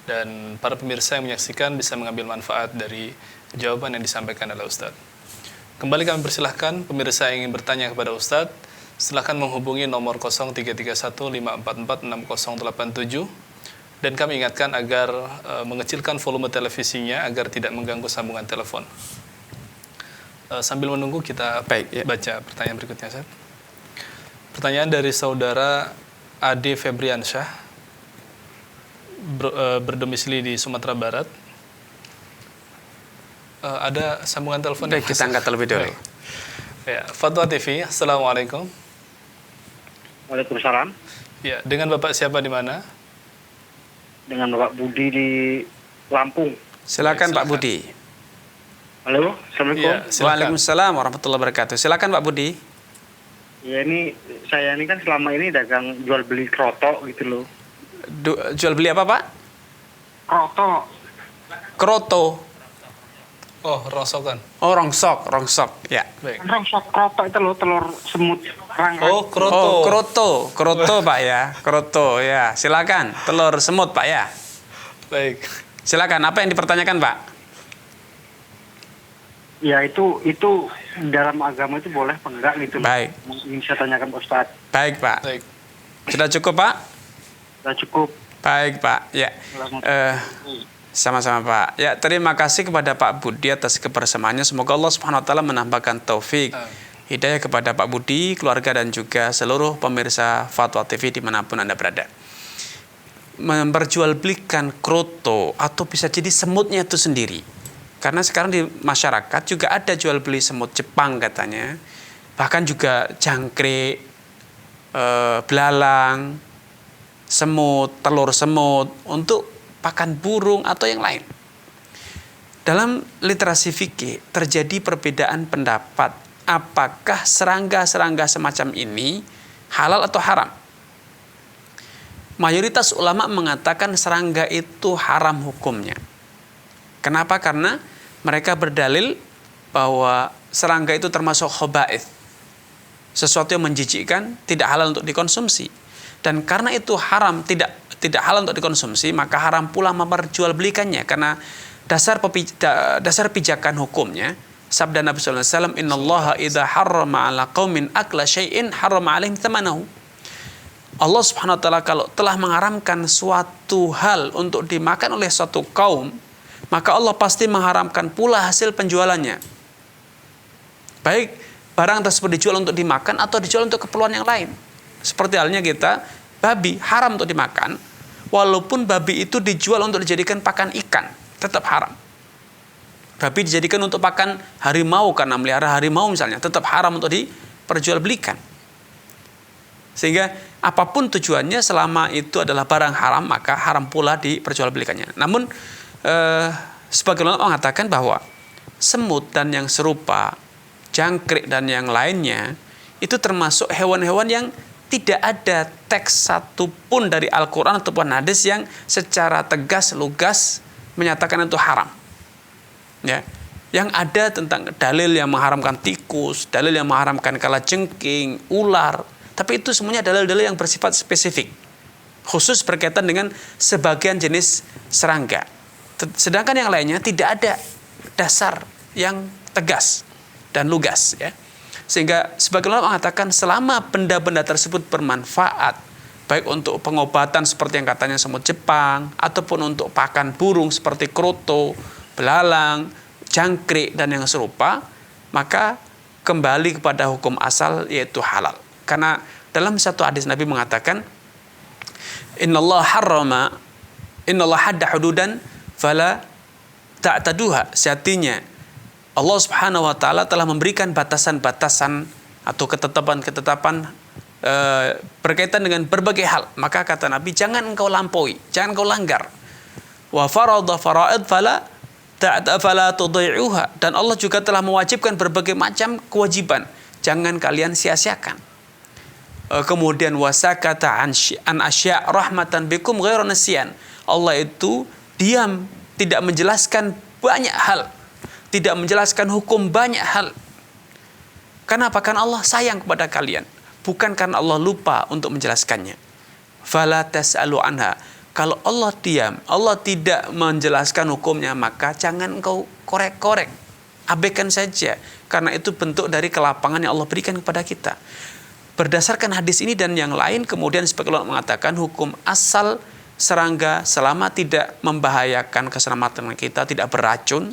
dan para pemirsa yang menyaksikan bisa mengambil manfaat dari jawaban yang disampaikan oleh Ustadz. Kembali kami persilahkan pemirsa yang ingin bertanya kepada Ustadz, silahkan menghubungi nomor 0315446087, dan kami ingatkan agar mengecilkan volume televisinya agar tidak mengganggu sambungan telepon. Sambil menunggu kita baca pertanyaan berikutnya, Ustadz. Pertanyaan dari saudara Ade Febriansyah, berdomisili di Sumatera Barat. Ada sambungan telepon. Baik, kita angkat terlebih dahulu. Ya, Fatwa TV, Assalamualaikum. Waalaikumsalam. Ya, dengan Bapak siapa di mana? Dengan Bapak Budi di Lampung. Silakan Pak Budi. Halo, Assalamualaikum. Ya, Waalaikumsalam warahmatullahi wabarakatuh. Silakan Pak Budi. Ya, saya ini kan selama ini dagang jual beli kroto gitu loh. Jual beli apa Pak? Kroto. Oh, rongsokan. Oh, rongsok, ya. Baik. Rongsok kroto itu loh, telur semut. Oh, kroto Pak ya. Kroto ya. Silakan, telur semut Pak ya. Baik. Silakan, apa yang dipertanyakan Pak? Ya, itu dalam agama itu boleh apa enggak gitu. Baik. Ingin saya tanyakan Ustaz. Baik Pak. Baik. Sudah cukup Pak? Sudah cukup. Baik Pak. Ya. Sama-sama Pak. Ya, terima kasih kepada Pak Budi atas kebersamaannya. Semoga Allah Subhanahu wa taala menambahkan taufik hidayah kepada Pak Budi, keluarga dan juga seluruh pemirsa Fatwa TV dimanapun Anda berada. Memperjualbelikan kroto atau bisa jadi semutnya itu sendiri. Karena sekarang di masyarakat juga ada jual beli semut Jepang katanya. Bahkan juga jangkrik, belalang, semut, telur semut untuk pakan burung atau yang lain. Dalam literasi fikih terjadi perbedaan pendapat apakah serangga-serangga semacam ini halal atau haram. Mayoritas ulama mengatakan serangga itu haram hukumnya. Kenapa? Karena mereka berdalil bahwa serangga itu termasuk khaba'ith, sesuatu yang menjijikkan, tidak halal untuk dikonsumsi. Dan karena itu haram, tidak halal untuk dikonsumsi, maka haram pula memperjualbelikannya. Karena dasar pijakan hukumnya, sabda Nabi sallallahu alaihi wasallam, "Innallaha idza harrama 'ala qaumin akla syai'in harrama 'alaihim thamanahu." Allah Subhanahu wa taala kalau telah mengharamkan suatu hal untuk dimakan oleh suatu kaum, maka Allah pasti mengharamkan pula hasil penjualannya. Baik barang tersebut dijual untuk dimakan atau dijual untuk keperluan yang lain. Seperti halnya kita, babi haram untuk dimakan, walaupun babi itu dijual untuk dijadikan pakan ikan, tetap haram. Babi dijadikan untuk pakan harimau karena melihara harimau misalnya, tetap haram untuk diperjualbelikan. Sehingga apapun tujuannya, selama itu adalah barang haram, maka haram pula diperjualbelikannya. Namun sebagian ulama mengatakan bahwa semut dan yang serupa, jangkrik dan yang lainnya, itu termasuk hewan-hewan yang tidak ada teks satupun dari Al-Quran ataupun hadis yang secara tegas, lugas menyatakan itu haram. Ya, yang ada tentang dalil yang mengharamkan tikus, dalil yang mengharamkan kalajengking, ular, tapi itu semuanya dalil-dalil yang bersifat spesifik, khusus berkaitan dengan sebagian jenis serangga. Sedangkan yang lainnya tidak ada dasar yang tegas dan lugas, ya. Sehingga sebagian ulama mengatakan selama benda-benda tersebut bermanfaat, baik untuk pengobatan seperti yang katanya semut Jepang, ataupun untuk pakan burung seperti kroto, belalang, jangkrik dan yang serupa, maka kembali kepada hukum asal, yaitu halal. Karena dalam satu hadis Nabi mengatakan, Innallaha hadda hududan fala ta'taduha. Sejatinya Allah Subhanahu wa taala telah memberikan batasan-batasan atau ketetapan-ketetapan berkaitan dengan berbagai hal. Maka kata Nabi, jangan engkau lampaui, jangan engkau langgar. Wa farada fara'id fala tudhi'uha. Dan Allah juga telah mewajibkan berbagai macam kewajiban, jangan kalian sia-siakan. Kemudian wasakata an asya' rahmatan bikum ghairu nasyan. Allah itu diam, tidak menjelaskan banyak hal, tidak menjelaskan hukum banyak hal. Kenapa? Karena Allah sayang kepada kalian, bukan karena Allah lupa untuk menjelaskannya. Fala tas'alu anha. Kalau Allah diam, Allah tidak menjelaskan hukumnya, maka jangan engkau korek-korek, abaikan saja, karena itu bentuk dari kelapangan yang Allah berikan kepada kita. Berdasarkan hadis ini dan yang lain, kemudian sebagian ulama mengatakan hukum asal serangga selama tidak membahayakan keselamatan kita, tidak beracun,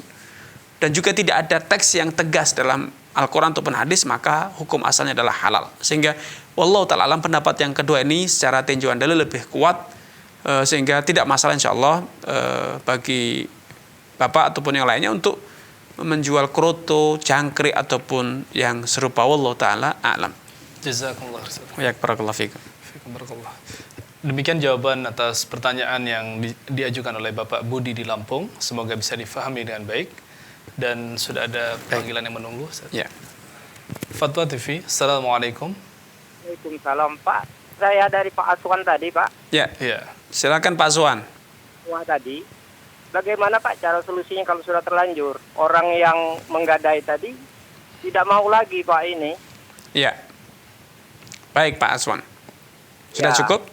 dan juga tidak ada teks yang tegas dalam Al-Quran ataupun hadis, maka hukum asalnya adalah halal. Sehingga wallahu ta'ala alam, pendapat yang kedua ini secara tinjauan dalil lebih kuat, sehingga tidak masalah insyaallah bagi bapak ataupun yang lainnya untuk menjual kroto, jangkrik ataupun yang serupa. Wallahu ta'ala a'lam. Jazakumullah khairan. Barakallahu fikum. Barakallah. Demikian jawaban atas pertanyaan yang diajukan oleh Bapak Budi di Lampung. Semoga bisa difahami dengan baik. Dan sudah ada panggilan yang menunggu. Ya. Fatwa TV. Assalamualaikum. Waalaikumsalam, Pak. Saya dari Pak Aswan tadi, Pak. Ya. Silakan Pak Aswan. Wah, tadi. Bagaimana Pak cara solusinya kalau sudah terlanjur? Orang yang menggadai tadi tidak mau lagi, Pak, ini. Ya. Baik Pak Aswan. Sudah cukup?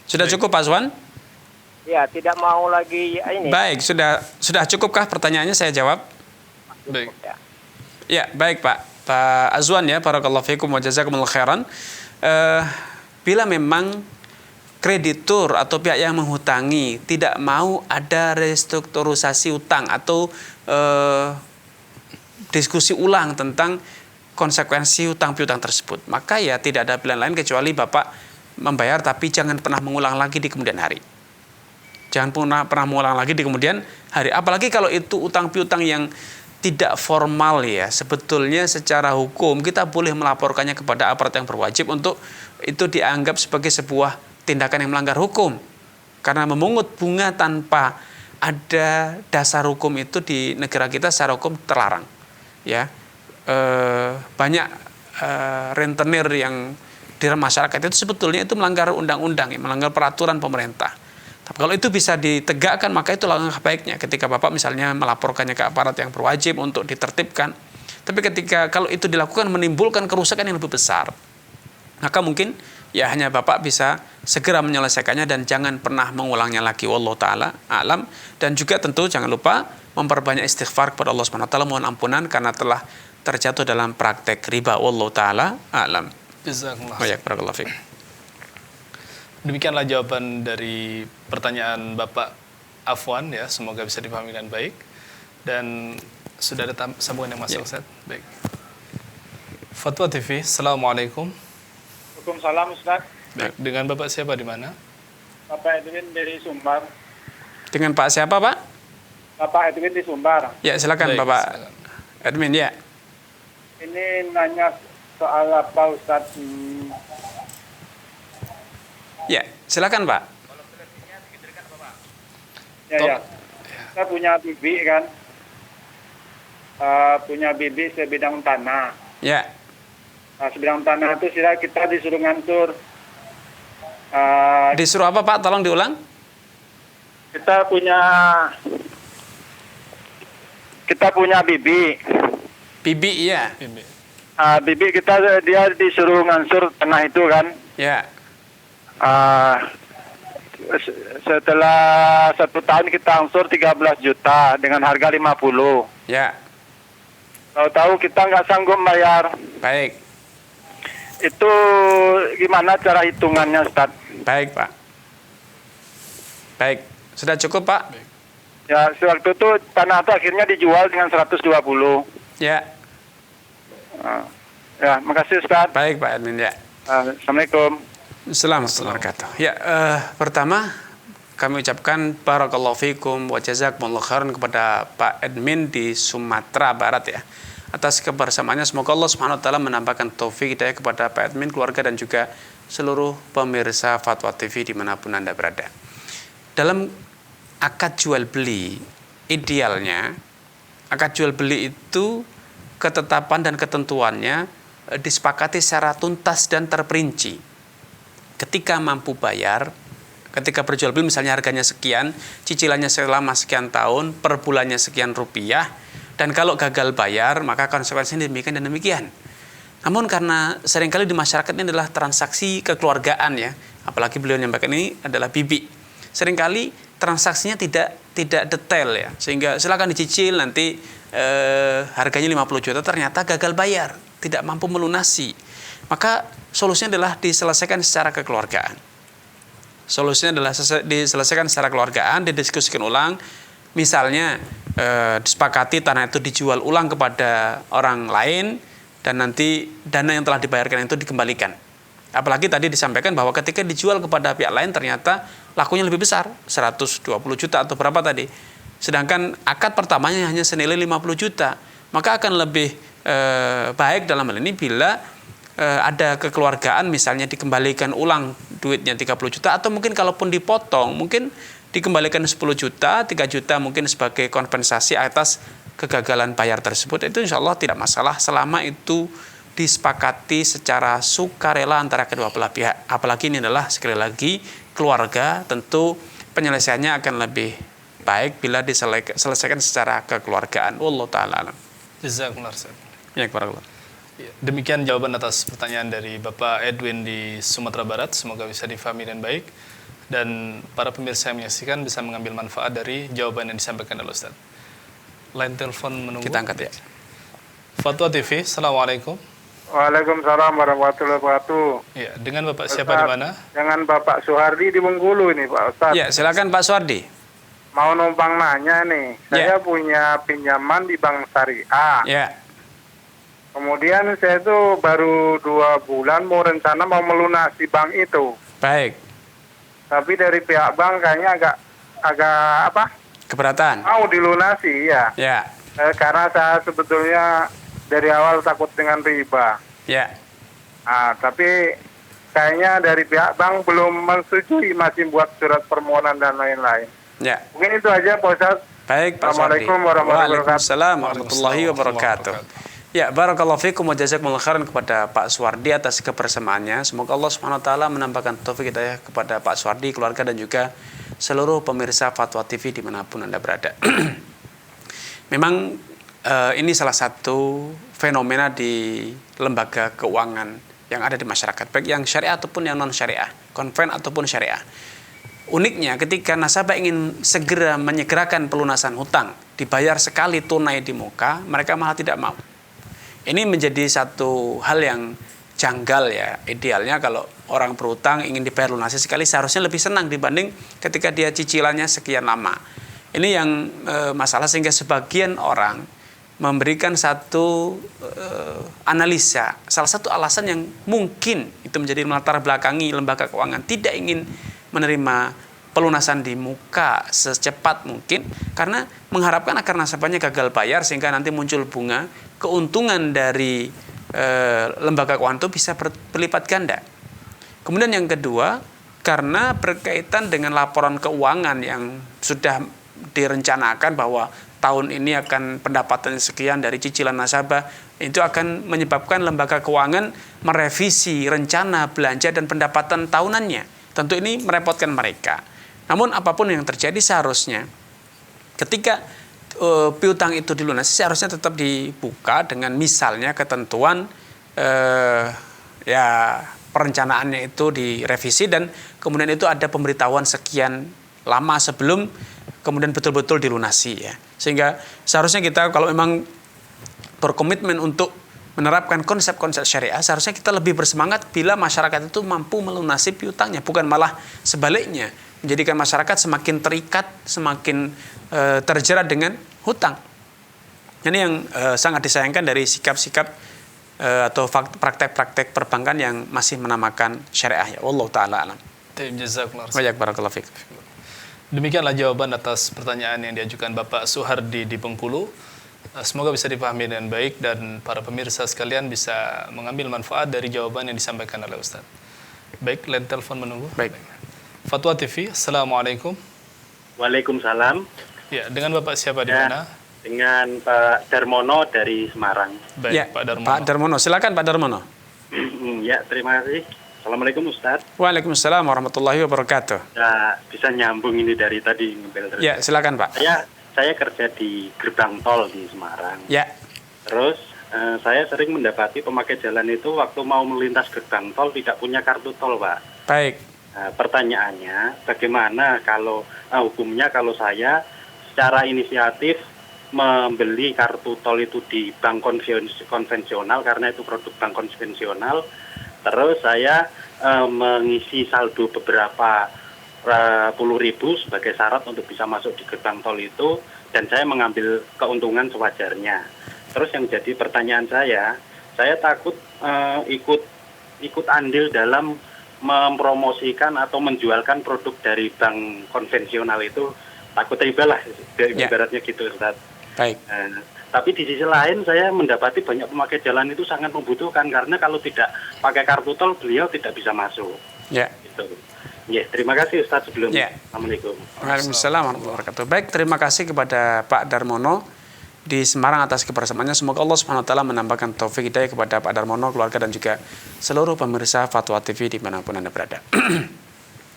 Sudah cukup Pak Aswan? Ya, tidak mau lagi ini. Baik, sudah cukupkah pertanyaannya saya jawab? Baik. Ya, baik Pak Azwan ya, barakallahu fikum wa jazakumullah khairan. Bila memang kreditur atau pihak yang menghutangi tidak mau ada restrukturisasi utang atau diskusi ulang tentang konsekuensi hutang piutang tersebut, maka ya tidak ada pilihan lain kecuali Bapak membayar, tapi jangan pernah mengulang lagi di kemudian hari. Jangan pernah mengulang lagi di kemudian hari. Apalagi kalau itu utang piutang yang tidak formal ya. Sebetulnya secara hukum kita boleh melaporkannya kepada aparat yang berwajib untuk itu dianggap sebagai sebuah tindakan yang melanggar hukum. Karena memungut bunga tanpa ada dasar hukum itu di negara kita secara hukum terlarang. Ya. Banyak rentenir yang di masyarakat itu sebetulnya itu melanggar undang-undang, melanggar peraturan pemerintah. Tapi kalau itu bisa ditegakkan, maka itu langkah baiknya. Ketika Bapak misalnya melaporkannya ke aparat yang berwajib untuk ditertibkan. Tapi kalau itu dilakukan menimbulkan kerusakan yang lebih besar, maka mungkin ya hanya Bapak bisa segera menyelesaikannya dan jangan pernah mengulangnya lagi. Wallahu ta'ala alam. Dan juga tentu jangan lupa memperbanyak istighfar kepada Allah Subhanahu wa taala, mohon ampunan karena telah terjatuh dalam praktek riba. Wallahu ta'ala alam. Jazakumullah. Barakallahu fiik. Demikianlah jawaban dari pertanyaan Bapak Afwan ya, semoga bisa dipahami dengan baik. Dan sudah ada sambungan yang masuk, Ustaz. Baik. Fatwa TV, Assalamualaikum. Waalaikumsalam, Ustaz. Baik, dengan Bapak siapa di mana? Bapak Edwin dari Sumbar. Dengan Pak siapa, Pak? Bapak Edwin di Sumbar. Ya, silakan Baik, Bapak silakan. admin ya. Ini nanya soal apa, Ustaz? Ya, silakan Pak. Ya. Kita punya bibi kan, punya bibi sebidang tanah. Ya. Nah, sebidang tanah itu kita disuruh ngansur. Disuruh apa Pak? Tolong diulang. Kita punya bibi. Bibi ya. Bibi kita dia disuruh ngansur tanah itu kan. Ya. Setelah 1 tahun kita angsur 13 juta dengan harga 50. Ya. Tahu-tahu kita nggak sanggup bayar. Baik. Itu gimana cara hitungannya, Ustaz? Baik, Pak. Baik. Sudah cukup, Pak? Baik. Ya, sewaktu itu tanah itu akhirnya dijual dengan 120. Ya. Ya, makasih, Ustaz. Baik, Pak admin ya. Assalamualaikum. Assalamualaikum warahmatullahi wabarakatuh. Ya, pertama kami ucapkan barakallahu fikum wa jazakumullahu khairan kepada Pak admin di Sumatera Barat ya. Atas kebersamaannya, semoga Allah Subhanahu wa taala menambahkan taufik hidayah kepada Pak admin, keluarga dan juga seluruh pemirsa Fatwa TV dimanapun Anda berada. Dalam akad jual beli, idealnya akad jual beli itu ketetapan dan ketentuannya disepakati secara tuntas dan terperinci. Ketika mampu bayar, ketika berjual beli misalnya harganya sekian, cicilannya selama sekian tahun, per bulannya sekian rupiah, dan kalau gagal bayar maka konsekuensinya demikian dan demikian. Namun karena seringkali di masyarakat ini adalah transaksi kekeluargaan ya, apalagi beliau menyampaikan ini adalah bibi, seringkali transaksinya tidak detail ya, sehingga silakan dicicil nanti harganya 50 juta ternyata gagal bayar, tidak mampu melunasi. Maka solusinya adalah diselesaikan secara kekeluargaan. Solusinya adalah diselesaikan secara kekeluargaan, didiskusikan ulang. Misalnya disepakati tanah itu dijual ulang kepada orang lain dan nanti dana yang telah dibayarkan itu dikembalikan. Apalagi tadi disampaikan bahwa ketika dijual kepada pihak lain ternyata lakunya lebih besar, 120 juta atau berapa tadi. Sedangkan akad pertamanya hanya senilai 50 juta. Maka akan lebih baik dalam hal ini bila ada kekeluargaan misalnya dikembalikan ulang duitnya 30 juta atau mungkin kalaupun dipotong mungkin dikembalikan 10 juta, 3 juta mungkin sebagai kompensasi atas kegagalan bayar tersebut. Itu insya Allah tidak masalah selama itu disepakati secara sukarela antara kedua belah pihak. Apalagi ini adalah sekali lagi keluarga, tentu penyelesaiannya akan lebih baik bila diselesaikan secara kekeluargaan. Wallahu ta'ala alam. Jazakumullah. Ya, barakallah. Demikian jawaban atas pertanyaan dari Bapak Edwin di Sumatera Barat. Semoga bisa difahami dan baik. Dan para pemirsa yang menyaksikan bisa mengambil manfaat dari jawaban yang disampaikan oleh Ustaz. Line telepon menunggu. Kita angkat ya. Fatwa TV, Assalamualaikum. Waalaikumsalam warahmatullahi wabarakatuh. Ya, dengan Bapak siapa di mana? Dengan Bapak Suhardi di Bengkulu ini, Pak Ustaz. Ya, silakan Pak Suhardi. Mau numpang nanya nih. Saya punya pinjaman di Bank Syariah. Ya. Kemudian saya tuh baru 2 bulan mau rencana mau melunasi bank itu. Baik. Tapi dari pihak bank kayaknya agak Keberatan. mau dilunasi ya. Ya. Karena saya sebetulnya dari awal takut dengan riba. Ya. Tapi kayaknya dari pihak bank belum menyetujui, masih buat surat permohonan dan lain-lain. Ya. Mungkin itu aja Pak Ustaz. Baik, Pak Suhardi. Assalamualaikum warahmatullahi wabarakatuh. Waalaikumsalam warahmatullahi wabarakatuh. Ya, barakallahu fikum wa jazakumullahu khairan kepada Pak Suhardi atas kebersamaannya. Semoga Allah Subhanahu wa taala menambahkan taufik hidayah kepada Pak Suhardi, keluarga dan juga seluruh pemirsa Fatwa TV dimanapun Anda berada. Memang ini salah satu fenomena di lembaga keuangan yang ada di masyarakat, baik yang syariah ataupun yang non syariah, konven ataupun syariah. Uniknya ketika nasabah ingin segera menyegerakan pelunasan hutang, dibayar sekali tunai di muka, mereka malah tidak mau. Ini menjadi satu hal yang janggal ya. Idealnya kalau orang berhutang ingin dibayar lunasi sekali seharusnya lebih senang dibanding ketika dia cicilannya sekian lama. Ini yang masalah, sehingga sebagian orang memberikan satu analisa, salah satu alasan yang mungkin itu menjadi melatar belakangi lembaga keuangan tidak ingin menerima pelunasan di muka secepat mungkin karena mengharapkan agar nasabahnya gagal bayar sehingga nanti muncul bunga, keuntungan dari lembaga keuangan itu bisa berlipat ganda. Kemudian yang kedua, karena berkaitan dengan laporan keuangan yang sudah direncanakan bahwa tahun ini akan pendapatan sekian dari cicilan nasabah, itu akan menyebabkan lembaga keuangan merevisi rencana belanja dan pendapatan tahunannya. Tentu ini merepotkan mereka. Namun apapun yang terjadi seharusnya ketika piutang itu dilunasi seharusnya tetap dibuka dengan misalnya ketentuan perencanaannya itu direvisi dan kemudian itu ada pemberitahuan sekian lama sebelum kemudian betul-betul dilunasi ya. Sehingga seharusnya kita kalau memang berkomitmen untuk menerapkan konsep-konsep syariah, seharusnya kita lebih bersemangat bila masyarakat itu mampu melunasi piutangnya, bukan malah sebaliknya menjadikan masyarakat semakin terikat, semakin terjerat dengan hutang. Ini yang sangat disayangkan dari sikap-sikap atau praktek-praktek perbankan yang masih menamakan syariah ya. Wallahu taala alam. Jazakumullah. Banyak barakallahu fiik. Demikianlah jawaban atas pertanyaan yang diajukan Bapak Suhardi di Bengkulu. Semoga bisa dipahami dengan baik dan para pemirsa sekalian bisa mengambil manfaat dari jawaban yang disampaikan oleh Ustaz. Baik, line telepon menunggu. Baik. Fatwa TV, Assalamualaikum. Waalaikumsalam. Ya, dengan Bapak siapa di mana? Dengan Pak Darmono dari Semarang. Baik, Ya, Pak Darmono. Pak Darmono, silakan Pak Darmono. Ya, terima kasih. Assalamualaikum Ustaz. Waalaikumsalam warahmatullahi wabarakatuh. Ya, bisa nyambung ini dari tadi. Ya, silakan Pak. Saya kerja di gerbang tol di Semarang. Ya. Terus saya sering mendapati pemakai jalan itu waktu mau melintas gerbang tol tidak punya kartu tol, Pak. Baik. Pertanyaannya, bagaimana kalau hukumnya kalau saya secara inisiatif membeli kartu tol itu di bank konvensional karena itu produk bank konvensional, terus saya mengisi saldo beberapa puluh ribu sebagai syarat untuk bisa masuk di gerbang tol itu dan saya mengambil keuntungan sewajarnya. Terus yang jadi pertanyaan saya takut ikut andil dalam mempromosikan atau menjualkan produk dari bank konvensional itu, takut riba lah ibaratnya gitu Ustaz. Baik. Tapi di sisi lain saya mendapati banyak pemakai jalan itu sangat membutuhkan karena kalau tidak pakai kartu tol beliau tidak bisa masuk. Ya. Gitu. Ya, terima kasih Ustaz sebelumnya. Ya. Assalamualaikum. Waalaikumsalam warahmatullahi wabarakatuh. Baik, terima kasih kepada Pak Darmono di Semarang atas kebersamaannya. Semoga Allah Subhanahu wa taala menambahkan taufik hidayah kepada Pak Darmono, keluarga dan juga seluruh pemirsa Fatwa TV dimanapun Anda berada.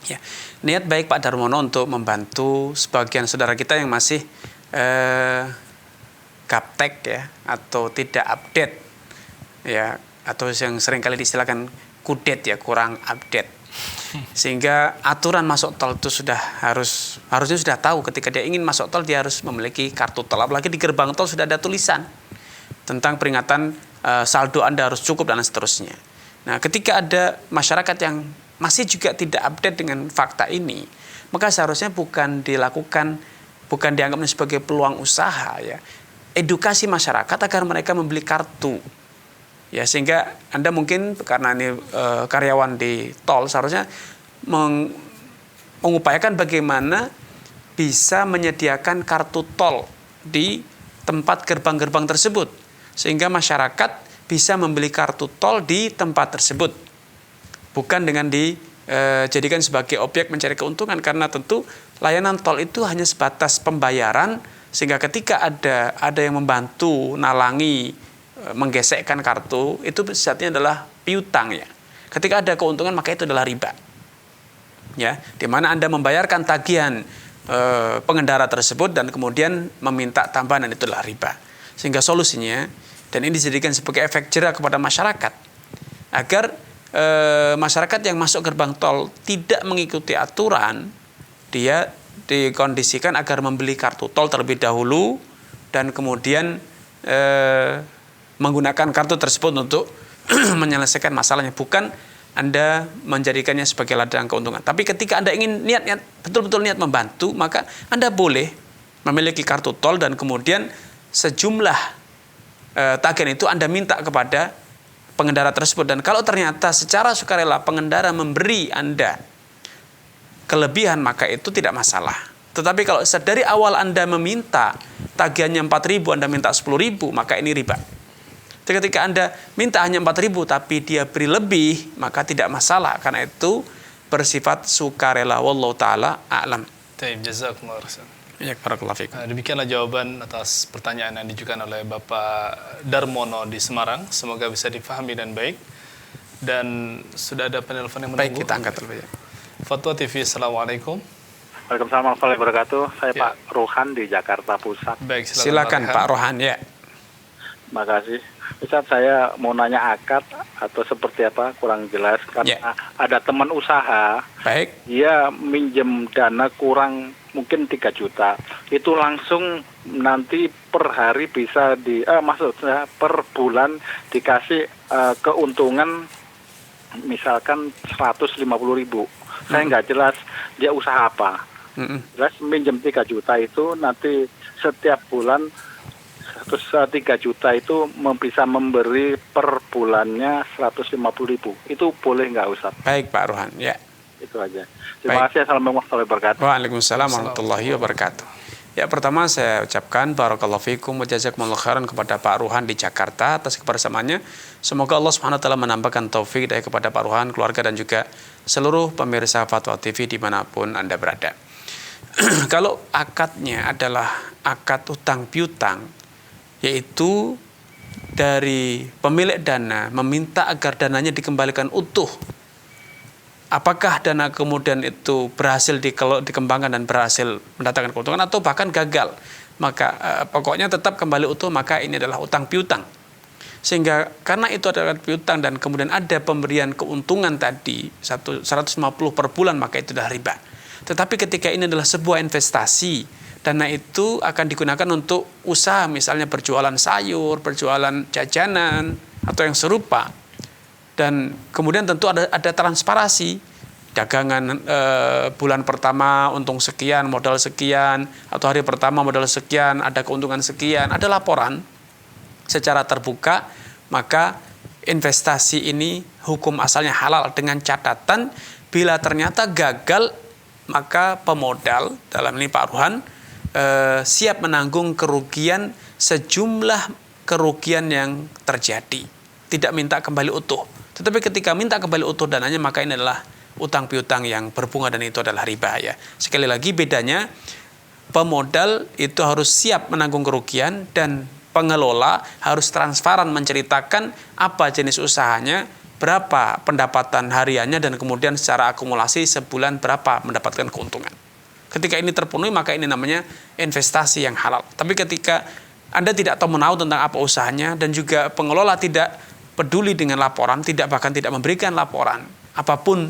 Ya, niat baik Pak Darmono untuk membantu sebagian saudara kita yang masih gaptek ya atau tidak update ya, atau yang seringkali diistilahkan kudet ya, kurang update. Sehingga aturan masuk tol itu harusnya sudah tahu ketika dia ingin masuk tol dia harus memiliki kartu tol. Apalagi di gerbang tol sudah ada tulisan tentang peringatan saldo Anda harus cukup dan seterusnya. Nah, ketika ada masyarakat yang masih juga tidak update dengan fakta ini, maka seharusnya bukan dianggap sebagai peluang usaha ya. Edukasi masyarakat agar mereka membeli kartu. Ya, sehingga Anda mungkin karena ini karyawan di tol seharusnya mengupayakan bagaimana bisa menyediakan kartu tol di tempat gerbang-gerbang tersebut sehingga masyarakat bisa membeli kartu tol di tempat tersebut, bukan dengan dijadikan sebagai objek mencari keuntungan, karena tentu layanan tol itu hanya sebatas pembayaran sehingga ketika ada yang membantu nalangi menggesekkan kartu itu sejatinya adalah piutang ya. Ketika ada keuntungan maka itu adalah riba. ya, di mana Anda membayarkan tagihan pengendara tersebut dan kemudian meminta tambahan, dan itulah riba. Sehingga solusinya, dan ini dijadikan sebagai efek jera kepada masyarakat agar masyarakat yang masuk gerbang tol tidak mengikuti aturan, dia dikondisikan agar membeli kartu tol terlebih dahulu dan kemudian menggunakan kartu tersebut untuk menyelesaikan masalahnya, bukan Anda menjadikannya sebagai ladang keuntungan. Tapi ketika Anda ingin betul-betul niat membantu, maka Anda boleh memiliki kartu tol dan kemudian sejumlah tagihan itu Anda minta kepada pengendara tersebut. Dan kalau ternyata secara sukarela pengendara memberi Anda kelebihan, maka itu tidak masalah. Tetapi kalau dari awal Anda meminta tagihannya 4.000, Anda minta 10.000, maka ini riba. Ketika Anda minta hanya 4.000 tapi dia beri lebih, maka tidak masalah, karena itu bersifat sukarela. Wallahu taala a'lam. Baik, jazakumullah khairan. Ya, barakallahu fikum. Demikianlah jawaban atas pertanyaan yang diajukan oleh Bapak Darmono di Semarang. Semoga bisa difahami dan baik. Dan sudah ada penelpon yang menunggu. Baik, kita angkat dulu ya. Fatwa TV, Assalamualaikum. Waalaikumsalam warahmatullahi wabarakatuh. Saya Ya. Pak Rohan di Jakarta Pusat. Baik, Silakan Pak Rohan ya. Makasih. Ustaz, saya mau nanya akad atau seperti apa, kurang jelas. Karena ada teman usaha, Baik. dia minjem dana kurang mungkin 3 juta. Itu langsung nanti per hari bisa maksudnya per bulan dikasih keuntungan misalkan 150.000. Saya nggak jelas dia usaha apa. Jelas minjem 3 juta itu nanti setiap bulan 3 juta itu bisa memberi per bulannya 150.000. Itu boleh nggak, Ustaz? Baik Pak Rohan ya. Itu aja. Terima kasih. Assalamualaikum warahmatullahi wabarakatuh. Waalaikumsalam warahmatullahi wabarakatuh. Ya, pertama saya ucapkan barakallahu fikum wa jazakumullahu khairan kepada Pak Rohan di Jakarta atas kebersamaannya. Semoga Allah Subhanahu wa taala menambahkan taufik dari kepada Pak Rohan, keluarga dan juga seluruh pemirsa Fatwa TV dimanapun Anda berada. Kalau akadnya adalah akad utang piutang, yaitu dari pemilik dana meminta agar dananya dikembalikan utuh. Apakah dana kemudian itu berhasil dikembangkan dan berhasil mendatangkan keuntungan atau bahkan gagal, maka pokoknya tetap kembali utuh, maka ini adalah utang piutang. Sehingga karena itu adalah piutang dan kemudian ada pemberian keuntungan tadi 150 per bulan, maka itu adalah riba. Tetapi ketika ini adalah sebuah investasi, dana itu akan digunakan untuk usaha, misalnya berjualan sayur, berjualan jajanan atau yang serupa. Dan kemudian tentu ada transparansi, dagangan bulan pertama untung sekian, modal sekian, atau hari pertama modal sekian, ada keuntungan sekian, ada laporan secara terbuka, maka investasi ini hukum asalnya halal, dengan catatan bila ternyata gagal, maka pemodal, dalam ini Pak Rohan, siap menanggung kerugian sejumlah kerugian yang terjadi, tidak minta kembali utuh. Tetapi ketika minta kembali utuh dananya, maka ini adalah utang piutang yang berbunga dan itu adalah riba ya. Sekali lagi bedanya, pemodal itu harus siap menanggung kerugian dan pengelola harus transparan menceritakan apa jenis usahanya, berapa pendapatan hariannya, dan kemudian secara akumulasi sebulan berapa mendapatkan keuntungan. Ketika ini terpenuhi, maka ini namanya investasi yang halal. Tapi ketika Anda tidak tahu menahu tentang apa usahanya dan juga pengelola tidak peduli dengan laporan, bahkan tidak memberikan laporan apapun,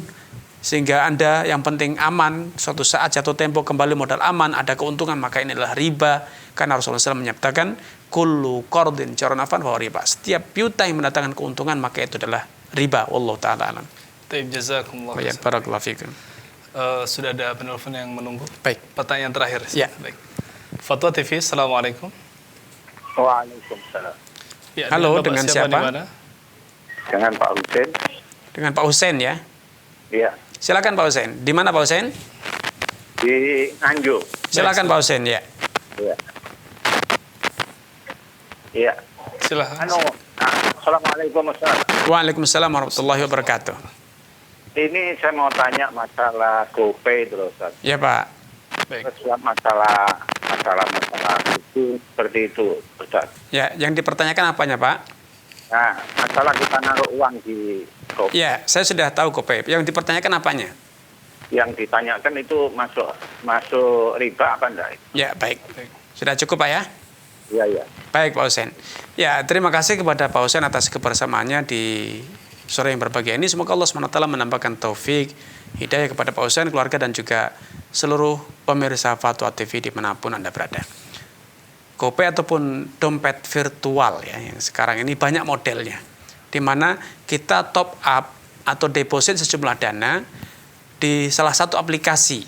sehingga Anda yang penting aman, suatu saat jatuh tempo kembali modal aman, ada keuntungan, maka ini adalah riba. Karena Rasulullah SAW menyatakan kullu qardin jaronafan wa riba. Setiap piutang yang mendatangkan keuntungan, maka itu adalah riba. Wallahu ta'ala alam. Baik, jazakumullah khairan. Barakallahu fikum. Sudah ada penelpon yang menunggu. Baik. Pertanyaan terakhir. Ya. Baik. Fatwa TV, Assalamualaikum. Waalaikumsalam. Ya, halo, dengan siapa? Di mana? Dengan Pak Husain. Dengan Pak Husain ya? Iya. Silakan Pak Husain. Di mana Pak Husain? Di Nganjuk. Silakan Pak Husain ya. Iya. Iya. Silakan. Assalamualaikum Ustaz. Waalaikumsalam warahmatullahi wabarakatuh. Ini saya mau tanya masalah GoPay dulu Ustaz. Ya Pak. Baik. Terus masalah itu seperti itu Ustaz. Ya, yang dipertanyakan apanya Pak? Nah, masalah kita naruh uang di GoPay. Ya, saya sudah tahu GoPay. Yang dipertanyakan apanya? yang ditanyakan itu masuk riba apa enggak? Ya, baik. Sudah cukup Pak ya? Iya. Baik Pak Husain. Ya, terima kasih kepada Pak Husain atas kebersamaannya di sore yang berbahagia ini. Semoga Allah SWT menambahkan taufik, hidayah kepada Pak Husain, keluarga, dan juga seluruh pemirsa Fatwa TV dimanapun Anda berada. GoPay ataupun dompet virtual ya, yang sekarang ini banyak modelnya, di mana kita top up atau deposit sejumlah dana di salah satu aplikasi.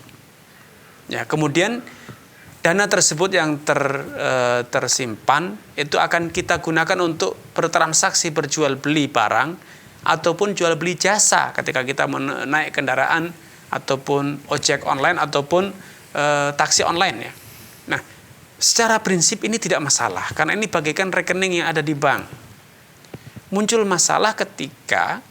Ya, kemudian dana tersebut yang tersimpan itu akan kita gunakan untuk bertransaksi berjual beli barang ataupun jual beli jasa ketika kita naik kendaraan ataupun ojek online ataupun taksi online ya. Nah, secara prinsip ini tidak masalah karena ini bagaikan rekening yang ada di bank. Muncul masalah ketika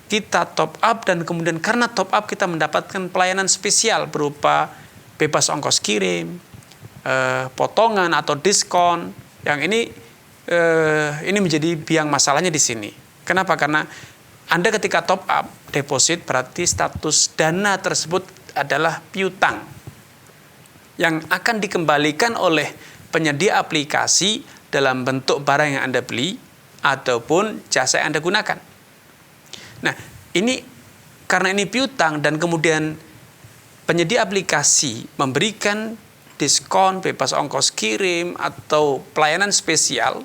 kita top up dan kemudian karena top up kita mendapatkan pelayanan spesial berupa bebas ongkos kirim, potongan atau diskon. Yang ini menjadi biang masalahnya di sini. Kenapa? Karena Anda ketika top up deposit berarti status dana tersebut adalah piutang yang akan dikembalikan oleh penyedia aplikasi dalam bentuk barang yang Anda beli ataupun jasa yang Anda gunakan. Nah, ini karena ini piutang dan kemudian penyedia aplikasi memberikan diskon, bebas ongkos kirim, atau pelayanan spesial,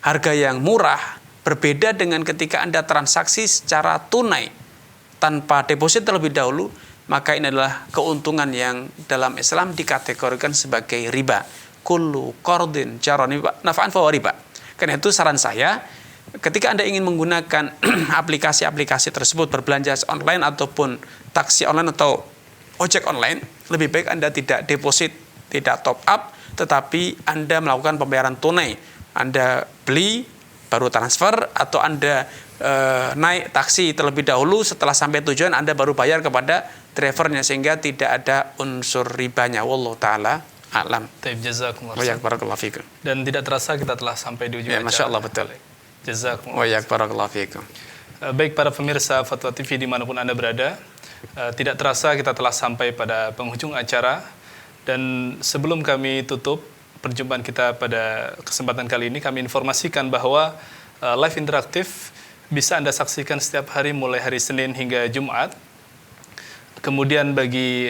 harga yang murah, berbeda dengan ketika Anda transaksi secara tunai, tanpa deposit terlebih dahulu, maka ini adalah keuntungan yang dalam Islam dikategorikan sebagai riba. Kullu qardin jarra naf'an fahuwa riba. Karena itu saran saya, ketika Anda ingin menggunakan aplikasi-aplikasi tersebut, berbelanja online ataupun taksi online atau ojek online, lebih baik Anda tidak deposit, tidak top up, tetapi Anda melakukan pembayaran tunai. Anda beli, baru transfer, atau Anda naik taksi terlebih dahulu, setelah sampai tujuan Anda baru bayar kepada drivernya, sehingga tidak ada unsur ribanya. Wallahu ta'ala a'lam. Jazakumullah. Barakallahu fikum. Dan tidak terasa kita telah sampai di ujung acara. Masya Allah, betul. Jazakumullah. Barakallahu fikum. Baik para pemirsa Fatwa TV dimanapun Anda berada, tidak terasa kita telah sampai pada penghujung acara. Dan sebelum kami tutup perjumpaan kita pada kesempatan kali ini, kami informasikan bahwa live interaktif bisa Anda saksikan setiap hari mulai hari Senin hingga Jumat. Kemudian bagi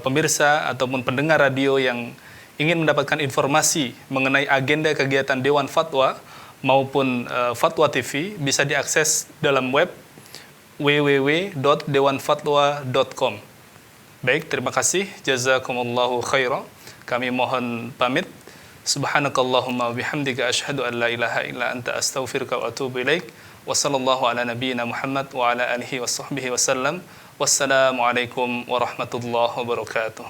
pemirsa ataupun pendengar radio yang ingin mendapatkan informasi mengenai agenda kegiatan Dewan Fatwa maupun Fatwa TV, bisa diakses dalam web www.dewanfatwa.com. Baik, terima kasih. Jazakumullahu khairan. Kami mohon pamit. Subhanakallahumma bihamdika asyhadu an la ilaha illa anta astaghfiruka wa atubu ilaik. Wa sallallahu ala nabiyyina Muhammad wa ala alihi wa sahbihi wasallam. Wassalamualaikum warahmatullahi wabarakatuh.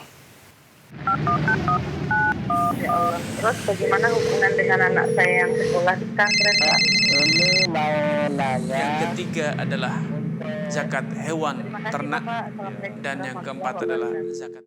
Ya Allah. Terus bagaimana hubungan dengan anak saya yang sekolah di pesantren, Pak? Ini mau nanya. Yang ketiga adalah zakat hewan ternak dan yang keempat adalah zakat